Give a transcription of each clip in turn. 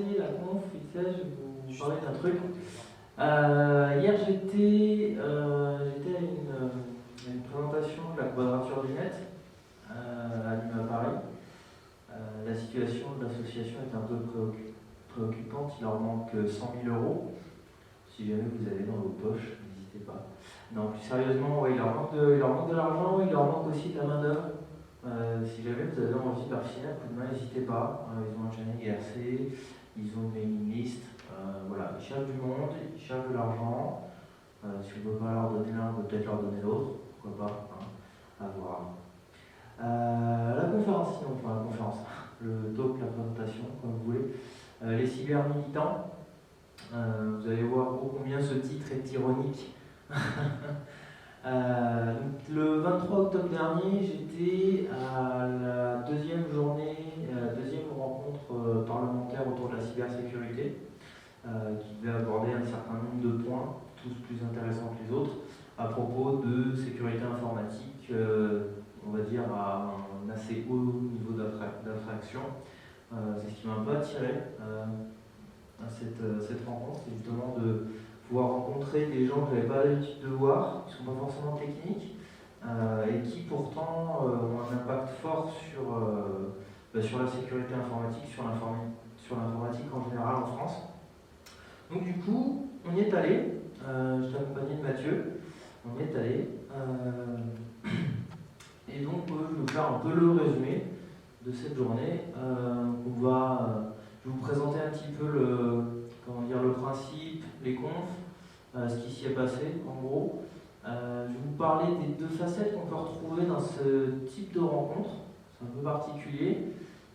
commencer la conf, vite fait, je vais vous parler d'un truc. Hier, j'étais à une présentation de la Quadrature du Net à Lyon à Paris. La situation de l'association est un peu préoccupante. Il leur manque 100 000 euros. Si jamais vous avez dans vos poches, n'hésitez pas. Non, plus sérieusement, ouais, il leur manque de l'argent, il leur manque aussi de la main-d'œuvre. Si jamais vous avez envie de leur filer un coup de main, n'hésitez pas. Ils ont un channel IRC, ils ont une mailing list. Voilà, ils cherchent du monde, ils cherchent de l'argent. Si on ne peut pas leur donner l'un, on peut peut-être leur donner l'autre. Pourquoi pas, à voir. La conférence, sinon, enfin la conférence, le talk, la présentation, comme vous voulez. Les cyber-militants. Vous allez voir combien ce titre est ironique. Le 23 octobre dernier, j'étais à la deuxième rencontre parlementaire autour de la cybersécurité, qui devait aborder un certain nombre de points, tous plus intéressants que les autres, à propos de sécurité informatique, on va dire à un assez haut niveau d'abstraction. C'est ce qui m'a un peu attiré à cette rencontre, c'est justement de pouvoir rencontrer des gens que je n'avais pas l'habitude de voir, qui ne sont pas forcément techniques, et qui pourtant ont un impact fort sur la sécurité informatique, sur l'informatique en général en France. Donc du coup, on y est allé, j'étais accompagné de Mathieu, on y est allé, et donc je vais vous faire un peu le résumé de cette journée. Je vais vous présenter un petit peu le principe, les confs, ce qui s'y est passé en gros. Je vais vous parler des deux facettes qu'on peut retrouver dans ce type de rencontre. C'est un peu particulier.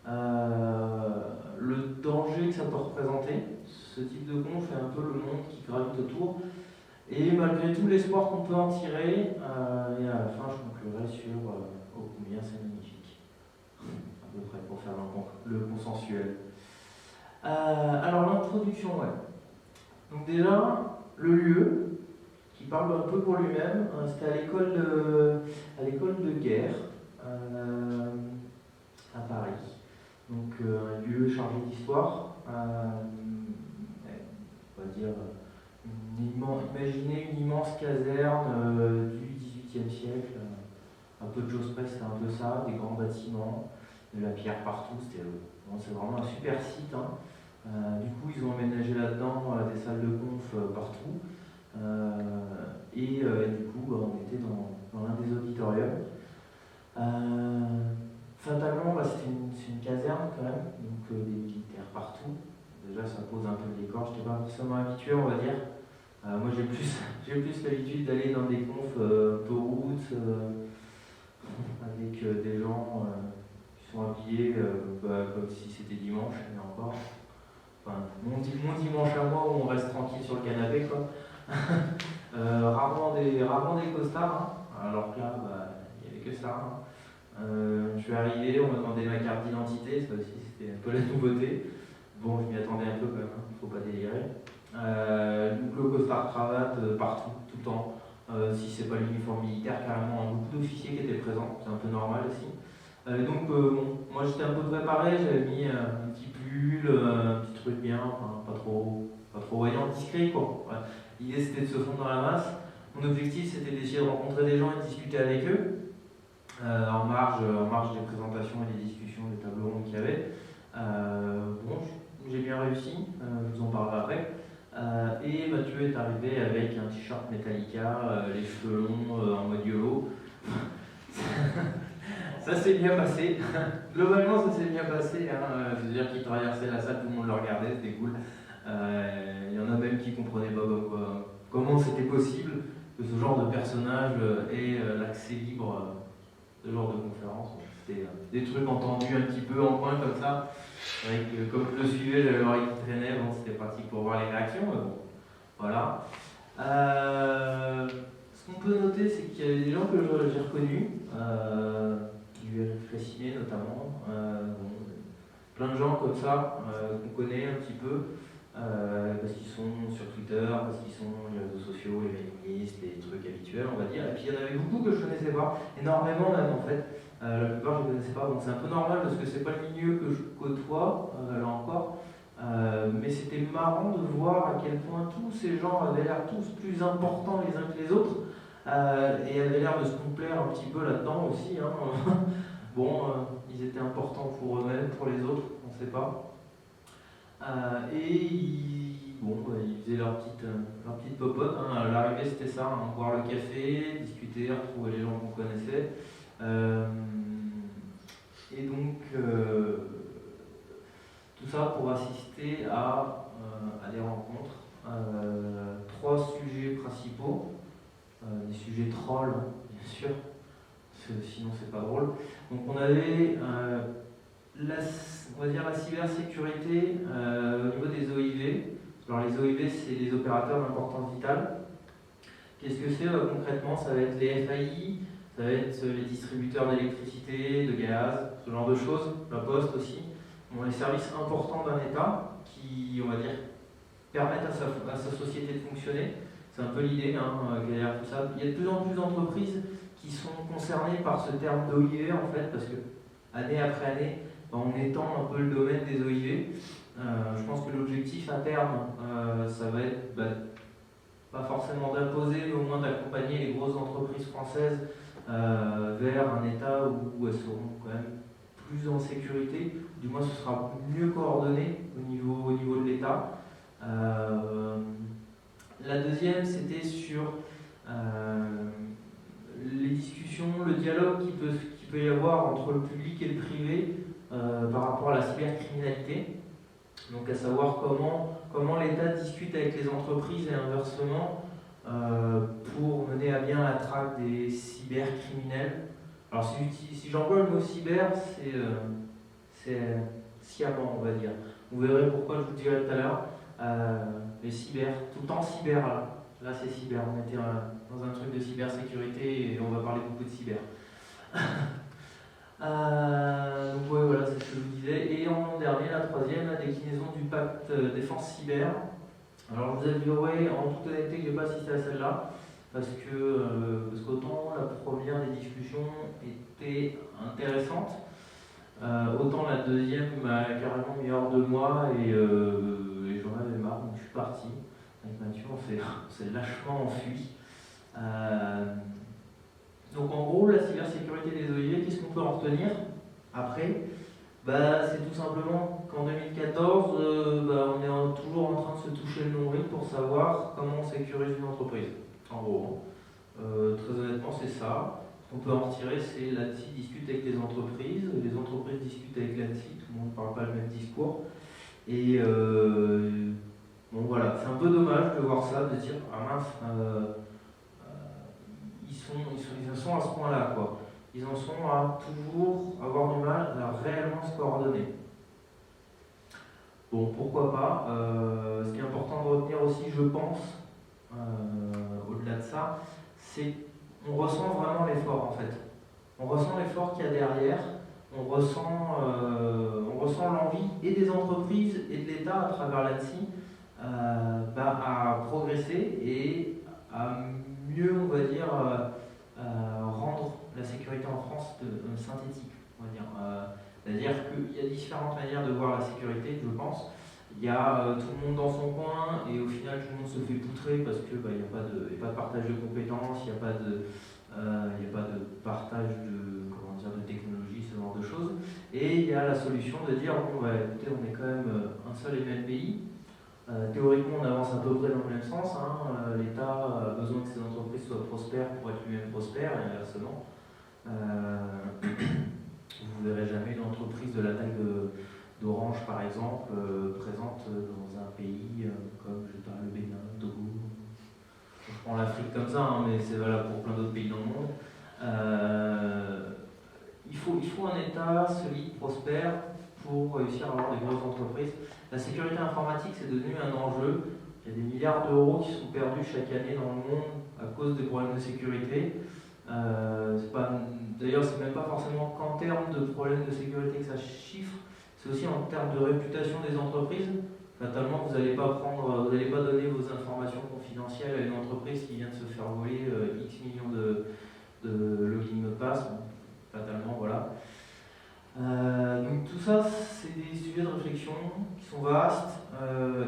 Le danger que ça peut représenter. Ce type de conf est un peu le monde qui gravite autour. Et malgré tout l'espoir qu'on peut en tirer, et à la fin je conclurai sur combien c'est magnifique. À peu près pour faire le consensuel. Alors l'introduction, ouais. Donc déjà, le lieu, qui parle un peu pour lui-même, c'était à l'école de guerre, à Paris. Donc un lieu chargé d'histoire, on va dire, imaginez une immense caserne du XVIIIe siècle, un peu de choses près, c'était un peu ça, des grands bâtiments, de la pierre partout, c'est vraiment un super site. Du coup, ils ont aménagé là-dedans des salles de conf partout. Et du coup, on était dans l'un des auditoriums. Fatalement, c'est une caserne quand même, donc des militaires partout. Déjà, ça pose un peu le décor. Je n'étais pas forcément habitué, on va dire. Moi, j'ai plus l'habitude d'aller dans des confs autoroutes avec des gens qui sont habillés comme si c'était dimanche, et encore. Enfin, mon dimanche à moi où on reste tranquille sur le canapé, quoi. Rarement des costards, alors que là, il n'y avait que ça. Je suis arrivé, on m'a demandé ma carte d'identité, ça aussi c'était un peu la nouveauté. Bon, je m'y attendais un peu quand même, il ne faut pas délirer. Donc le costard cravate partout, tout le temps. Si c'est pas l'uniforme militaire, carrément, beaucoup d'officiers qui étaient présents, c'est un peu normal aussi. Donc moi j'étais un peu préparé, j'avais mis un petit pull, un petit truc bien, enfin, pas trop voyant, discret quoi. Ouais. L'idée c'était de se fondre dans la masse. Mon objectif c'était d'essayer de rencontrer des gens et de discuter avec eux, en marge des présentations et des discussions, des tables rondes qu'il y avait. Bon, j'ai bien réussi, je vous en parlerai après. Et Mathieu est arrivé avec un t-shirt Metallica, les cheveux longs en mode YOLO. Ça s'est bien passé. Globalement, ça s'est bien passé. Je veux dire qu'il traversait la salle, tout le monde le regardait, c'était cool. Il y en a même qui comprenaient pas comment c'était possible que ce genre de personnage ait l'accès libre à ce genre de conférence. C'était des trucs entendus un petit peu en coin comme ça. Comme je le suivais, j'avais l'oreille qui traînait, bon, c'était pratique pour voir les réactions. Mais bon, voilà. Ce qu'on peut noter, c'est qu'il y avait des gens que j'ai reconnus. Fessiné notamment, plein de gens comme ça qu'on connaît un petit peu parce qu'ils sont sur Twitter, parce qu'ils sont les réseaux sociaux, les mailing lists, les trucs habituels on va dire, et puis il y en avait beaucoup que je ne connaissais pas, énormément même en fait, la plupart je ne connaissais pas, donc c'est un peu normal parce que c'est pas le milieu que je côtoie, là encore, c'était marrant de voir à quel point tous ces gens avaient l'air tous plus importants les uns que les autres, et avaient l'air de se complaire un petit peu là-dedans aussi. Hein. Bon, ils étaient importants pour eux-mêmes, pour les autres, on ne sait pas. Ils faisaient leur petite popote. Hein. À l'arrivée, c'était ça, hein, boire le café, discuter, retrouver les gens qu'on connaissait. Et donc, tout ça pour assister à des rencontres. 3 sujets principaux, des sujets trolls, bien sûr, sinon c'est pas drôle. Donc on avait on va dire la cybersécurité au niveau des OIV. Alors les OIV, c'est les opérateurs d'importance vitale. Qu'est-ce que c'est concrètement? Ça va être les FAI, ça va être les distributeurs d'électricité, de gaz, ce genre de choses, la poste aussi. Bon, les services importants d'un État qui, on va dire, permettent à sa société de fonctionner. C'est un peu l'idée derrière tout ça. Il y a de plus en plus d'entreprises qui sont concernées par ce terme d'OIV en fait, parce que année après année, on étend un peu le domaine des OIV. Je pense que l'objectif à terme, ça va être pas forcément d'imposer, mais au moins d'accompagner les grosses entreprises françaises vers un État où elles seront quand même plus en sécurité, du moins ce sera mieux coordonné au niveau de l'État. La deuxième, c'était sur les discussions, le dialogue qui peut y avoir entre le public et le privé par rapport à la cybercriminalité. Donc à savoir comment l'État discute avec les entreprises et inversement pour mener à bien la traque des cybercriminels. Alors si j'emploie le mot cyber, c'est sciemment, on va dire. Vous verrez pourquoi, je vous le dirai tout à l'heure. Les cyber, tout le temps cyber là c'est cyber, on était dans un truc de cybersécurité et on va parler beaucoup de cyber. Donc ouais, voilà, c'est ce que je vous disais. Et en dernier, la troisième, la déclinaison du pacte défense cyber. Alors je vous avouerai en toute honnêteté que je n'ai pas assisté à celle-là, parce qu'autant la première des discussions était intéressante, autant la deuxième m'a carrément mis hors de moi et j'en avais marre, donc je suis parti. Avec Mathieu, on s'est lâchement enfui. Donc en gros, la cybersécurité des OIV, qu'est-ce qu'on peut en retenir après? C'est tout simplement qu'en 2014, on est toujours en train de se toucher le nombril pour savoir comment on sécurise une entreprise. En gros, très honnêtement, c'est ça. Ce qu'on peut en retirer, c'est l'ANSSI discute avec les entreprises discutent avec l'ANSSI, tout le monde ne parle pas le même discours. Et bon voilà, c'est un peu dommage de voir ça, de dire ah mince, ils en sont à ce point-là, quoi. Ils en sont à toujours avoir du mal à réellement se coordonner. Bon, pourquoi pas. Ce qui est important de retenir aussi, je pense, au-delà de ça, c'est qu'on ressent vraiment l'effort, en fait. On ressent l'effort qu'il y a derrière, on ressent l'envie et des entreprises et de l'État à travers l'ANSSI à progresser et à mieux, on va dire, rendre la sécurité en France synthétique, on va dire. C'est-à-dire qu'il y a différentes manières de voir la sécurité, je pense. Il y a tout le monde dans son coin et au final tout le monde se fait poutrer parce qu'il n'y a pas de partage de compétences, il n'y a pas de partage de technologie, ce genre de choses. Et il y a la solution de dire bon, écoutez, on est quand même un seul et même pays. Théoriquement, on avance à peu près dans le même sens. L'État a besoin que ses entreprises soient prospères pour être lui-même prospère et inversement. Vous ne verrez jamais une entreprise de la taille d'Orange, par exemple, présente dans un pays comme le Bénin, le Togo. Je prends l'Afrique comme ça, mais c'est valable pour plein d'autres pays dans le monde. Il faut un État solide, prospère, pour réussir à avoir des grosses entreprises. La sécurité informatique, c'est devenu un enjeu. Il y a des milliards d'euros qui sont perdus chaque année dans le monde à cause des problèmes de sécurité. D'ailleurs, c'est même pas forcément qu'en termes de problèmes de sécurité que ça chiffre, c'est aussi en termes de réputation des entreprises. Fatalement, vous n'allez pas donner vos informations confidentielles à une entreprise qui vient de se faire voler X millions de login mot de passe. Fatalement, voilà. Donc tout ça, c'est des sujets de réflexion qui sont vastes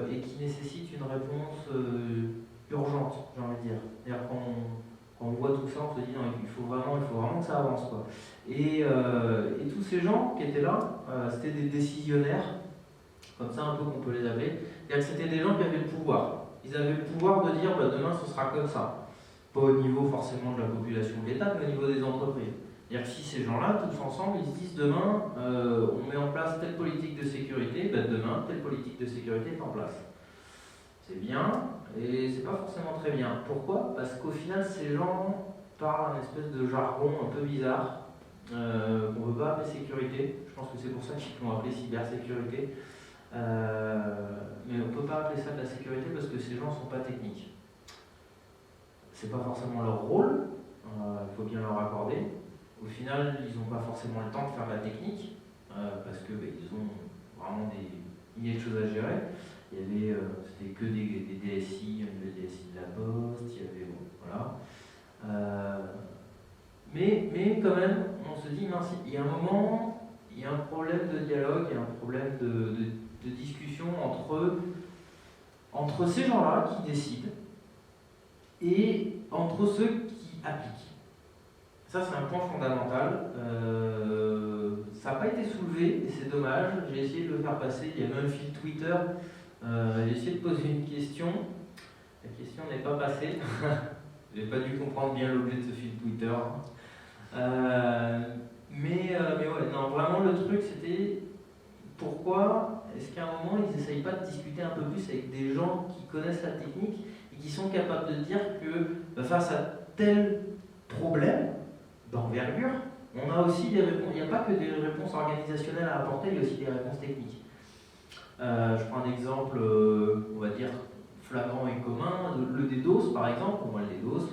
et qui nécessitent une réponse urgente, j'ai envie de dire. C'est-à-dire quand on voit tout ça, on se dit non, il faut vraiment que ça avance, quoi. Et tous ces gens qui étaient là, c'était des décisionnaires, comme ça un peu qu'on peut les appeler. C'est-à-dire que c'était des gens qui avaient le pouvoir. Ils avaient le pouvoir de dire bah, demain ce sera comme ça. Pas au niveau forcément de la population de l'État, mais au niveau des entreprises. C'est-à-dire que si ces gens-là, tous ensemble, ils se disent demain, on met en place telle politique de sécurité, ben demain, telle politique de sécurité est en place. C'est bien, et c'est pas forcément très bien. Pourquoi? Parce qu'au final, ces gens parlent un espèce de jargon un peu bizarre, qu'on ne veut pas appeler sécurité. Je pense que c'est pour ça qu'ils l'ont appelé cybersécurité. Mais on ne peut pas appeler ça de la sécurité parce que ces gens ne sont pas techniques. C'est pas forcément leur rôle, il faut bien leur accorder. Au final, ils n'ont pas forcément le temps de faire de la technique, parce que ils ont vraiment des milliers de choses à gérer. Il y avait, c'était que des DSI, il y avait le DSI de la Poste, il y avait, bon, voilà. Mais quand même, on se dit, mince, il y a un moment, il y a un problème de dialogue, il y a un problème de discussion entre ces gens-là qui décident et entre ceux qui appliquent. Ça, c'est un point fondamental. Ça n'a pas été soulevé et c'est dommage. J'ai essayé de le faire passer. Il y a même un fil Twitter. J'ai essayé de poser une question. La question n'est pas passée. J'ai pas dû comprendre bien l'objet de ce fil Twitter. Mais ouais, non, vraiment le truc c'était pourquoi est-ce qu'à un moment ils n'essayent pas de discuter un peu plus avec des gens qui connaissent la technique et qui sont capables de dire que face à tel problème d'envergure, on a aussi des réponses. Il n'y a pas que des réponses organisationnelles à apporter, il y a aussi des réponses techniques. Je prends un exemple, on va dire, flagrant et commun, le DDoS par exemple. Pour moi, le DDoS,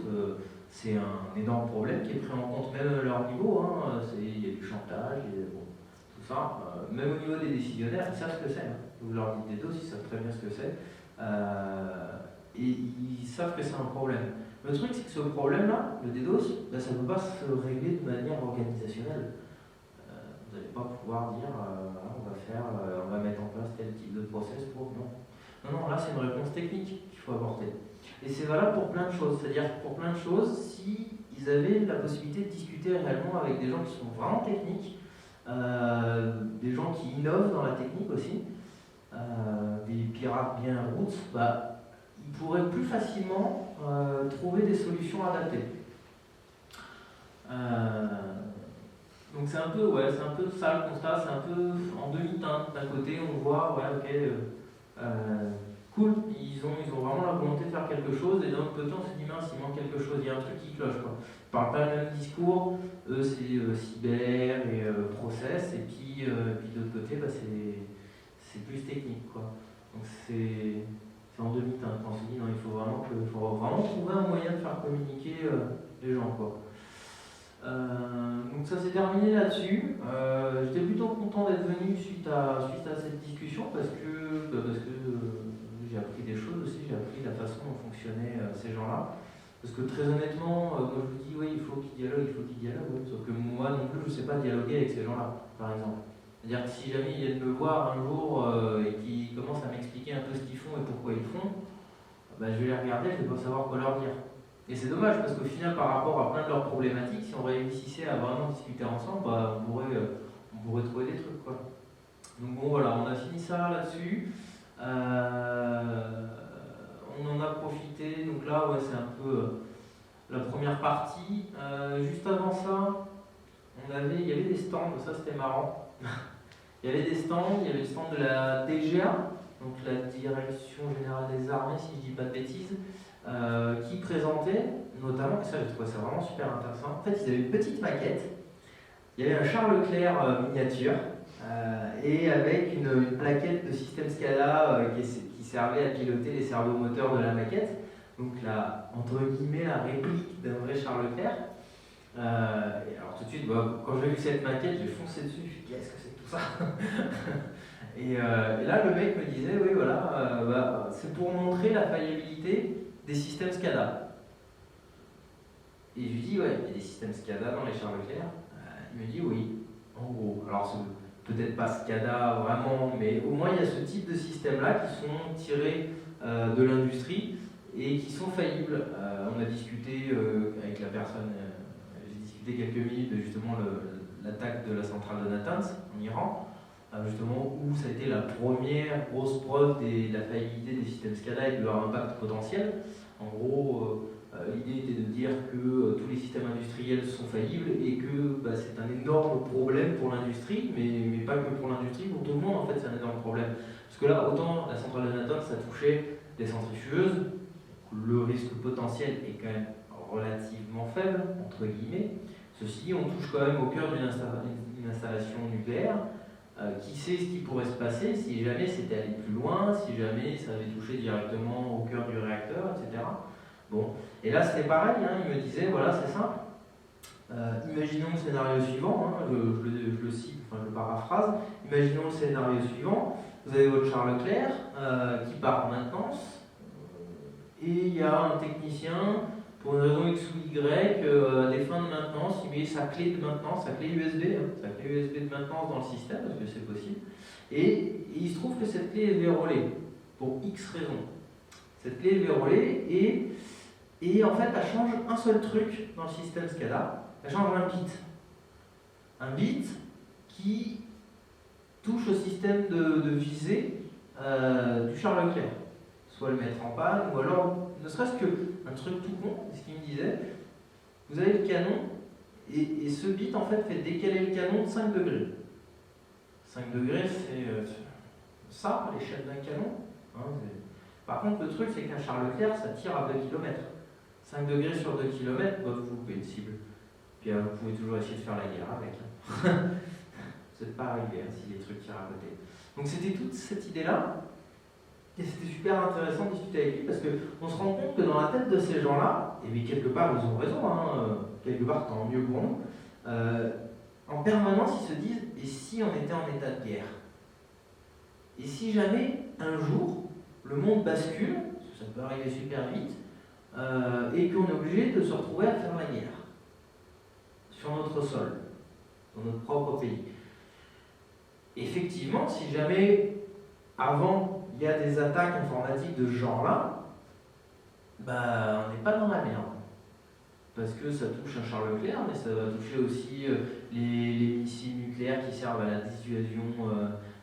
c'est un énorme problème qui est pris en compte même à leur niveau. Hein. Il y a du chantage, bon, tout ça. Même au niveau des décisionnaires, ils savent ce que c'est. Hein. Vous leur dites DDoS, ils savent très bien ce que c'est. Et ils savent que c'est un problème. Le truc, c'est que ce problème-là, le DDoS, ben, ça ne peut pas se régler de manière organisationnelle. Vous n'allez pas pouvoir dire, on va mettre en place tel type de process pour... Non, là, c'est une réponse technique qu'il faut apporter. Et c'est valable pour plein de choses. C'est-à-dire pour plein de choses, si ils avaient la possibilité de discuter réellement avec des gens qui sont vraiment techniques, des gens qui innovent dans la technique aussi, des pirates bien roots, bah, ils pourraient plus facilement trouver des solutions adaptées. Donc c'est un peu ça le constat, c'est un peu en demi-teinte. D'un côté on voit, ouais, ok, cool, ils ont vraiment la volonté de faire quelque chose, et d'un autre côté on se dit mince, il manque quelque chose, il y a un truc qui cloche, quoi. Ils parlent pas le même discours, eux c'est cyber et process, et puis de l'autre côté bah, c'est plus technique, quoi. Donc c'est en demi-teinte. On se dit non, il faut vraiment trouver un moyen de faire communiquer les gens, quoi. Donc ça s'est terminé là-dessus. J'étais plutôt content d'être venu suite à cette discussion parce que j'ai appris des choses aussi, j'ai appris la façon dont fonctionnaient ces gens-là. Parce que très honnêtement, moi je vous dis oui, il faut qu'ils dialoguent, oui. Sauf que moi non plus je ne sais pas dialoguer avec ces gens-là, par exemple. C'est-à-dire que si jamais ils viennent me voir un jour et qu'ils commencent à m'expliquer un peu ce qu'ils font et pourquoi ils font, bah, je vais les regarder, je ne vais pas savoir quoi leur dire. Et c'est dommage parce qu'au final, par rapport à plein de leurs problématiques, si on réussissait à vraiment discuter ensemble, bah, on pourrait trouver des trucs, quoi. Donc bon voilà, on a fini ça là-dessus. On en a profité, donc là ouais, c'est un peu la première partie. Juste avant ça, il y avait des stands, ça c'était marrant. Il y avait des stands, il y avait le stand de la DGA, donc la Direction Générale des Armées, si je dis pas de bêtises, qui présentait, notamment, et ça j'ai trouvé ça vraiment super intéressant, en fait ils avaient une petite maquette, il y avait un Charles Leclerc miniature, et avec une plaquette de système SCADA qui servait à piloter les servomoteurs de la maquette, donc entre guillemets la réplique d'un vrai Charles Leclerc. Et alors tout de suite, quand j'ai vu cette maquette, j'ai foncé dessus, je me suis dit qu'est-ce que c'est que tout ça. Et là, le mec me disait, oui, voilà, c'est pour montrer la faillibilité des systèmes SCADA. Et je lui dis, ouais, il y a des systèmes SCADA dans les Charles Leclerc. Il me dit, oui. En gros, alors c'est peut-être pas SCADA vraiment, mais au moins il y a ce type de système-là qui sont tirés de l'industrie et qui sont faillibles. On a discuté avec la personne, j'ai discuté quelques minutes de justement l'attaque de la centrale de Natanz en Iran, justement où ça a été la première grosse preuve de la faillibilité des systèmes SCADA et de leur impact potentiel. En gros, l'idée était de dire que tous les systèmes industriels sont faillibles et que c'est un énorme problème pour l'industrie, mais pas que pour l'industrie, pour tout le monde en fait c'est un énorme problème. Parce que là, autant la centrale de Natanz, ça touchait des centrifugeuses, le risque potentiel est quand même relativement faible, entre guillemets. Ceci dit, on touche quand même au cœur d'une installation nucléaire. Qui sait ce qui pourrait se passer si jamais c'était allé plus loin, si jamais ça avait touché directement au cœur du réacteur, etc. Bon, et là c'était pareil, hein, il me disait, voilà, c'est simple. Imaginons le scénario suivant, hein, je le cite, enfin je le paraphrase. Imaginons le scénario suivant, vous avez votre Charles Leclerc qui part en maintenance, et il y a un technicien, pour une raison X ou Y, à des fins de maintenance, il met sa clé de maintenance, sa clé USB, hein, sa clé USB de maintenance dans le système, parce que c'est possible, et il se trouve que cette clé est verrouillée, pour X raisons. Cette clé est verrouillée, et en fait, elle change un seul truc dans le système SCADA, elle change un bit. Un bit qui touche au système de visée du Charles Leclerc. Soit le mettre en panne, ou alors, ne serait-ce qu'un truc tout con, c'est ce qu'il me disait, vous avez le canon, et ce bit en fait décaler le canon de 5 degrés. 5 degrés, c'est ça, à l'échelle d'un canon. Hein, par contre, le truc, c'est qu'un Charles Leclerc, ça tire à 2 km. 5 degrés sur 2 km, vous loupez une cible. Puis vous pouvez toujours essayer de faire la guerre avec. Vous n'êtes pas arrivé si les trucs tirent à côté. Donc c'était toute cette idée-là. Et c'était super intéressant de discuter avec lui parce qu'on se rend compte que dans la tête de ces gens-là, et bien quelque part ils ont raison, hein, quelque part tant mieux pour nous, en permanence ils se disent et si on était en état de guerre? Et si jamais un jour le monde bascule, parce que ça peut arriver super vite, et qu'on est obligé de se retrouver à faire la guerre sur notre sol, dans notre propre pays. Effectivement, si jamais avant il y a des attaques informatiques de ce genre-là, on n'est pas dans la merde. Parce que ça touche un Charles Leclerc, mais ça va toucher aussi les missiles nucléaires qui servent à la dissuasion,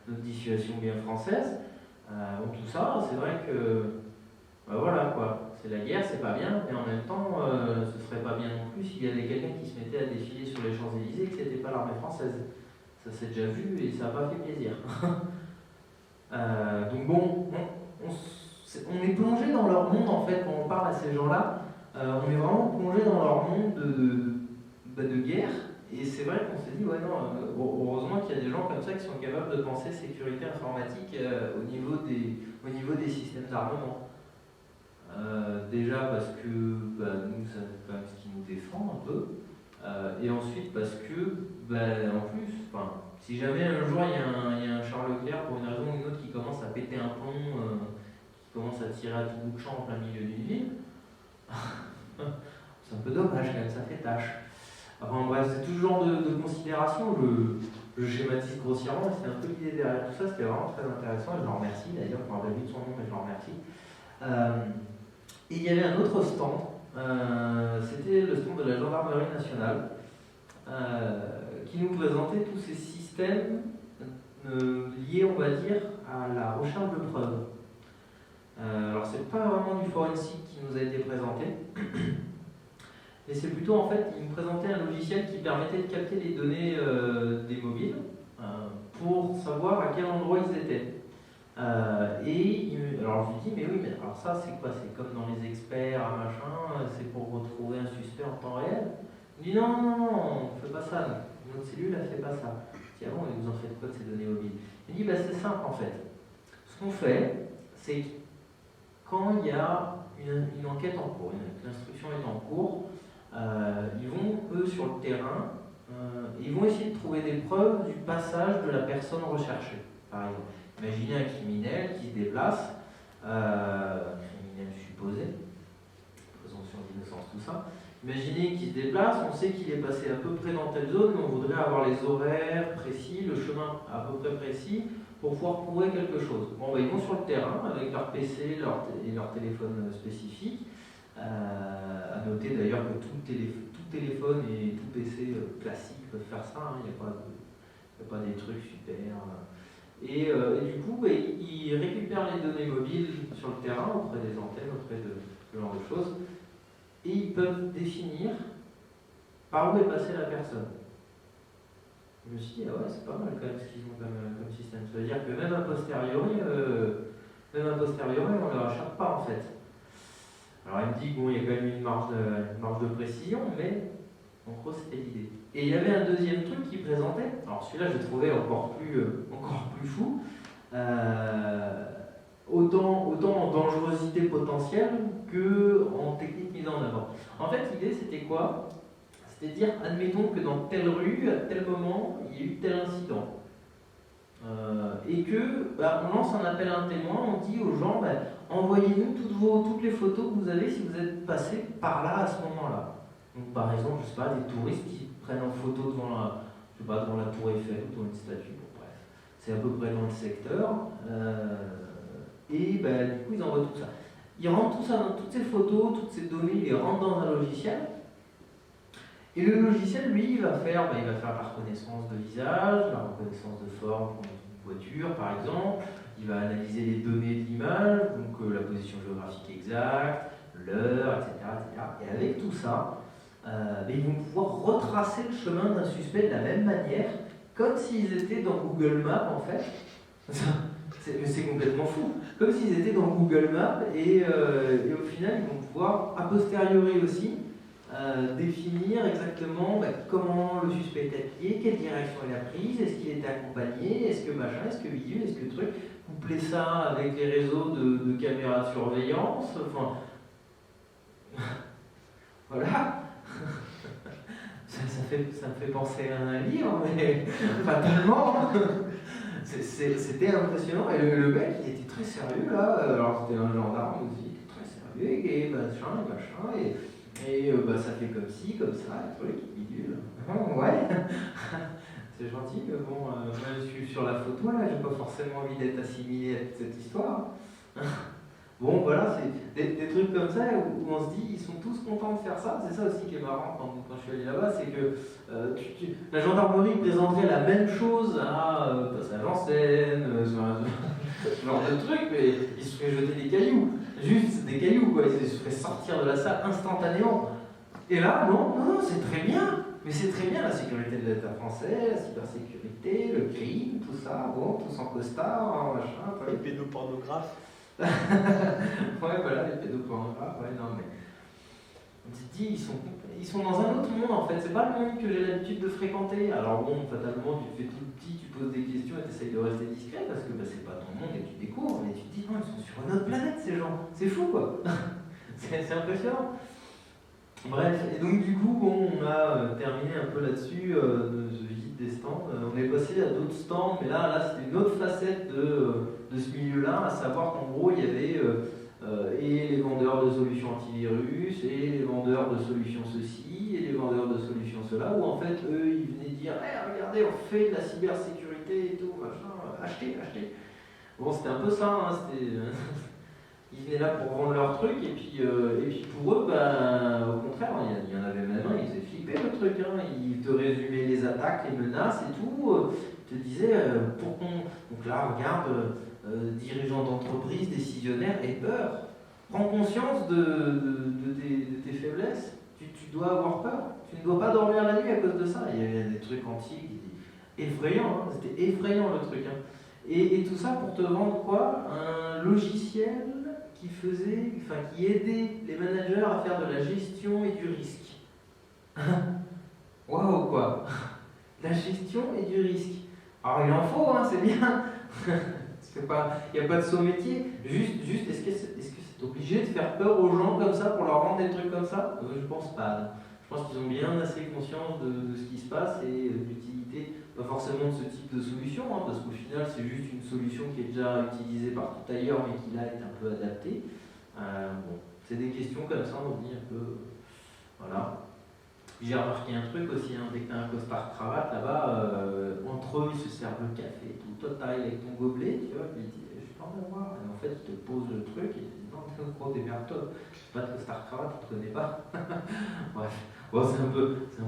notre dissuasion bien française. Donc tout ça, c'est vrai que, voilà quoi, c'est la guerre, c'est pas bien, mais en même temps, ce serait pas bien non plus s'il y avait quelqu'un qui se mettait à défiler sur les Champs-Élysées et que c'était pas l'armée française. Ça s'est déjà vu et ça n'a pas fait plaisir. Donc bon, on est plongé dans leur monde en fait quand on parle à ces gens-là. On est vraiment plongé dans leur monde de guerre. Et c'est vrai qu'on s'est dit, ouais non, heureusement qu'il y a des gens comme ça qui sont capables de penser sécurité informatique au niveau des systèmes d'armement. Déjà parce que nous, c'est quand même ce qui nous défend un peu. Et ensuite parce que, en plus, si jamais un jour il y a un Charles Leclerc pour une raison ou une autre qui commence à péter un plomb, qui commence à tirer à tout bout de champ en plein milieu d'une ville, c'est un peu dommage quand même, ça fait tâche. Enfin bref, c'est tout ce genre de considération, je schématise grossièrement, mais c'était un peu l'idée derrière tout ça, c'était vraiment très intéressant, et je le remercie d'ailleurs, je me rappelle plus de son nom, mais je le remercie. Et il y avait un autre stand, c'était le stand de la gendarmerie nationale, qui nous présentait tous ces systèmes liés, on va dire, à la recherche de preuves. Alors c'est pas vraiment du forensique qui nous a été présenté, mais c'est plutôt en fait, il nous présentait un logiciel qui permettait de capter les données des mobiles pour savoir à quel endroit ils étaient. Alors je lui dis, mais oui, mais alors ça c'est quoi? C'est comme dans les experts, machin, c'est pour retrouver un suspect en temps réel? Il me dit non, on ne fait pas ça, notre cellule elle fait pas ça. Je dis ah bon, et vous en faites quoi de ces données mobiles? Il me dit c'est simple en fait. Ce qu'on fait, c'est quand il y a une enquête en cours, l'instruction est en cours, ils vont eux sur le terrain, ils vont essayer de trouver des preuves du passage de la personne recherchée, par exemple. Imaginez un criminel qui se déplace, criminel supposé, présomption d'innocence, tout ça, Imaginez qu'il se déplace, on sait qu'il est passé à peu près dans telle zone, mais on voudrait avoir les horaires précis, le chemin à peu près précis, pour pouvoir prouver quelque chose. Bon, ils vont sur le terrain avec leur PC et leur téléphone spécifique. À noter d'ailleurs que tout téléphone et tout PC classique peuvent faire ça, il n'y a pas des trucs super. Et du coup, ils récupèrent les données mobiles sur le terrain, auprès des antennes, auprès de ce genre de choses, et ils peuvent définir par où est passée la personne. Je me suis dit, ah ouais, c'est pas mal quand même ce qu'ils ont comme système. Ça veut dire que même a posteriori, on ne leur échappe pas en fait. Alors il me dit, bon, il y a quand même une marge de précision, mais en gros c'était l'idée. Et il y avait un deuxième truc qui présentait, alors celui-là je trouvais encore plus fou, autant en dangerosité potentielle que en technique mise en avant. En fait l'idée c'était quoi? C'était de dire, admettons que dans telle rue, à tel moment, il y a eu tel incident. Et que on lance un appel à un témoin, on dit aux gens, envoyez-nous toutes les photos que vous avez si vous êtes passé par là à ce moment-là. Donc par exemple, je sais pas, des touristes qui prennent en photo devant la tour Eiffel ou devant une statue, bon, bref. C'est à peu près dans le secteur. Et du coup, ils envoient tout ça. Ils rentrent tout ça dans toutes ces photos, toutes ces données, ils les rentrent dans un logiciel. Et le logiciel, lui, il va faire la reconnaissance de visage, la reconnaissance de forme pour une voiture, par exemple. Il va analyser les données de l'image, donc la position géographique exacte, l'heure, etc., etc. Et avec tout ça, ils vont pouvoir retracer le chemin d'un suspect de la même manière, comme s'ils étaient dans Google Maps, en fait. C'est complètement fou. Comme s'ils étaient dans Google Maps, et au final, ils vont pouvoir, a posteriori aussi, définir exactement comment le suspect est habillé, quelle direction il a prise, est-ce qu'il était accompagné, est-ce que machin, est-ce que bidule, est-ce que truc, coupler ça avec les réseaux de caméras de surveillance, enfin... voilà. ça me fait penser à un livre, mais fatalement, c'était impressionnant, et le mec, il était très sérieux, là, alors c'était un gendarme aussi, il était très sérieux, et machin, et ça fait comme ci, comme ça, le truc, bidule. Ouais, c'est gentil, mais bon, moi je suis sur la photo là, j'ai pas forcément envie d'être assimilé à toute cette histoire. Bon, voilà, c'est des trucs comme ça où on se dit, ils sont tous contents de faire ça. C'est ça aussi qui est marrant quand je suis allé là-bas, c'est que la gendarmerie présenterait la même chose à passage en Seine, ce genre de truc, mais ils se feraient jeter des cailloux. Juste des cailloux, quoi. Ils se feraient sortir de la salle instantanément. Et là, non, c'est très bien. Mais c'est très bien la sécurité de l'État français, la cybersécurité, le crime, tout ça, bon, tous en costard, machin. Les pédopornographes. Ouais, voilà, les pédopornographes, ouais, non, mais. On se dit, ils sont dans un autre monde en fait, c'est pas le monde que j'ai l'habitude de fréquenter. Alors bon, fatalement, tu te fais tout petit, tu poses des questions et tu essayes de rester discret parce que c'est pas ton monde et tu découvres, mais tu te dis, non, ils sont sur une autre planète ces gens, c'est fou quoi. C'est impressionnant. Bref, et donc du coup, bon, on a terminé un peu là-dessus, de ce visite des stands. On est passé à d'autres stands, mais là c'était une autre facette de ce milieu-là, à savoir qu'en gros, il y avait et les vendeurs de solutions antivirus, et les vendeurs de solutions ceci, et les vendeurs de solutions cela, où en fait, eux, ils venaient dire hey, regardez, on fait de la cybersécurité et tout, machin, achetez. Bon, c'était un peu ça, hein, ils venaient là pour vendre leur truc, et puis pour eux, au contraire, il y en avait même un, ils faisaient flipper le truc, hein, ils te résumaient les attaques, les menaces et tout, ils te disaient, donc là, regarde, dirigeants d'entreprise, décisionnaires, aient peur, prends conscience de tes faiblesses, tu dois avoir peur, tu ne dois pas dormir la nuit à cause de ça. Il y avait des trucs antiques, effrayants, hein, c'était effrayant le truc. Hein. Et tout ça pour te vendre quoi? Un logiciel qui aidait les managers à faire de la gestion et du risque. Waouh quoi. La gestion et du risque. Alors il en faut, hein, c'est bien. Il n'y a pas de saut métier. Juste est-ce que c'est obligé de faire peur aux gens comme ça pour leur vendre des trucs comme ça? Je pense pas. Je pense qu'ils ont bien assez conscience de ce qui se passe et de l'utilité, pas forcément de ce type de solution, hein, parce qu'au final c'est juste une solution qui est déjà utilisée partout ailleurs mais qui là est un peu adaptée. Bon, c'est des questions comme ça, on dit un peu. Voilà. J'ai remarqué un truc aussi, hein, dès que tu as un costard-cravate là-bas, entre eux ils se servent le café et tout. Toi t'arrives avec ton gobelet, tu vois, puis ils disent je peux en avoir. Et en fait ils te posent le truc et ils te disent non, t'es gros, démerde-toi. Pas de costard-cravate, tu te connais pas. Bref, bon, c'est un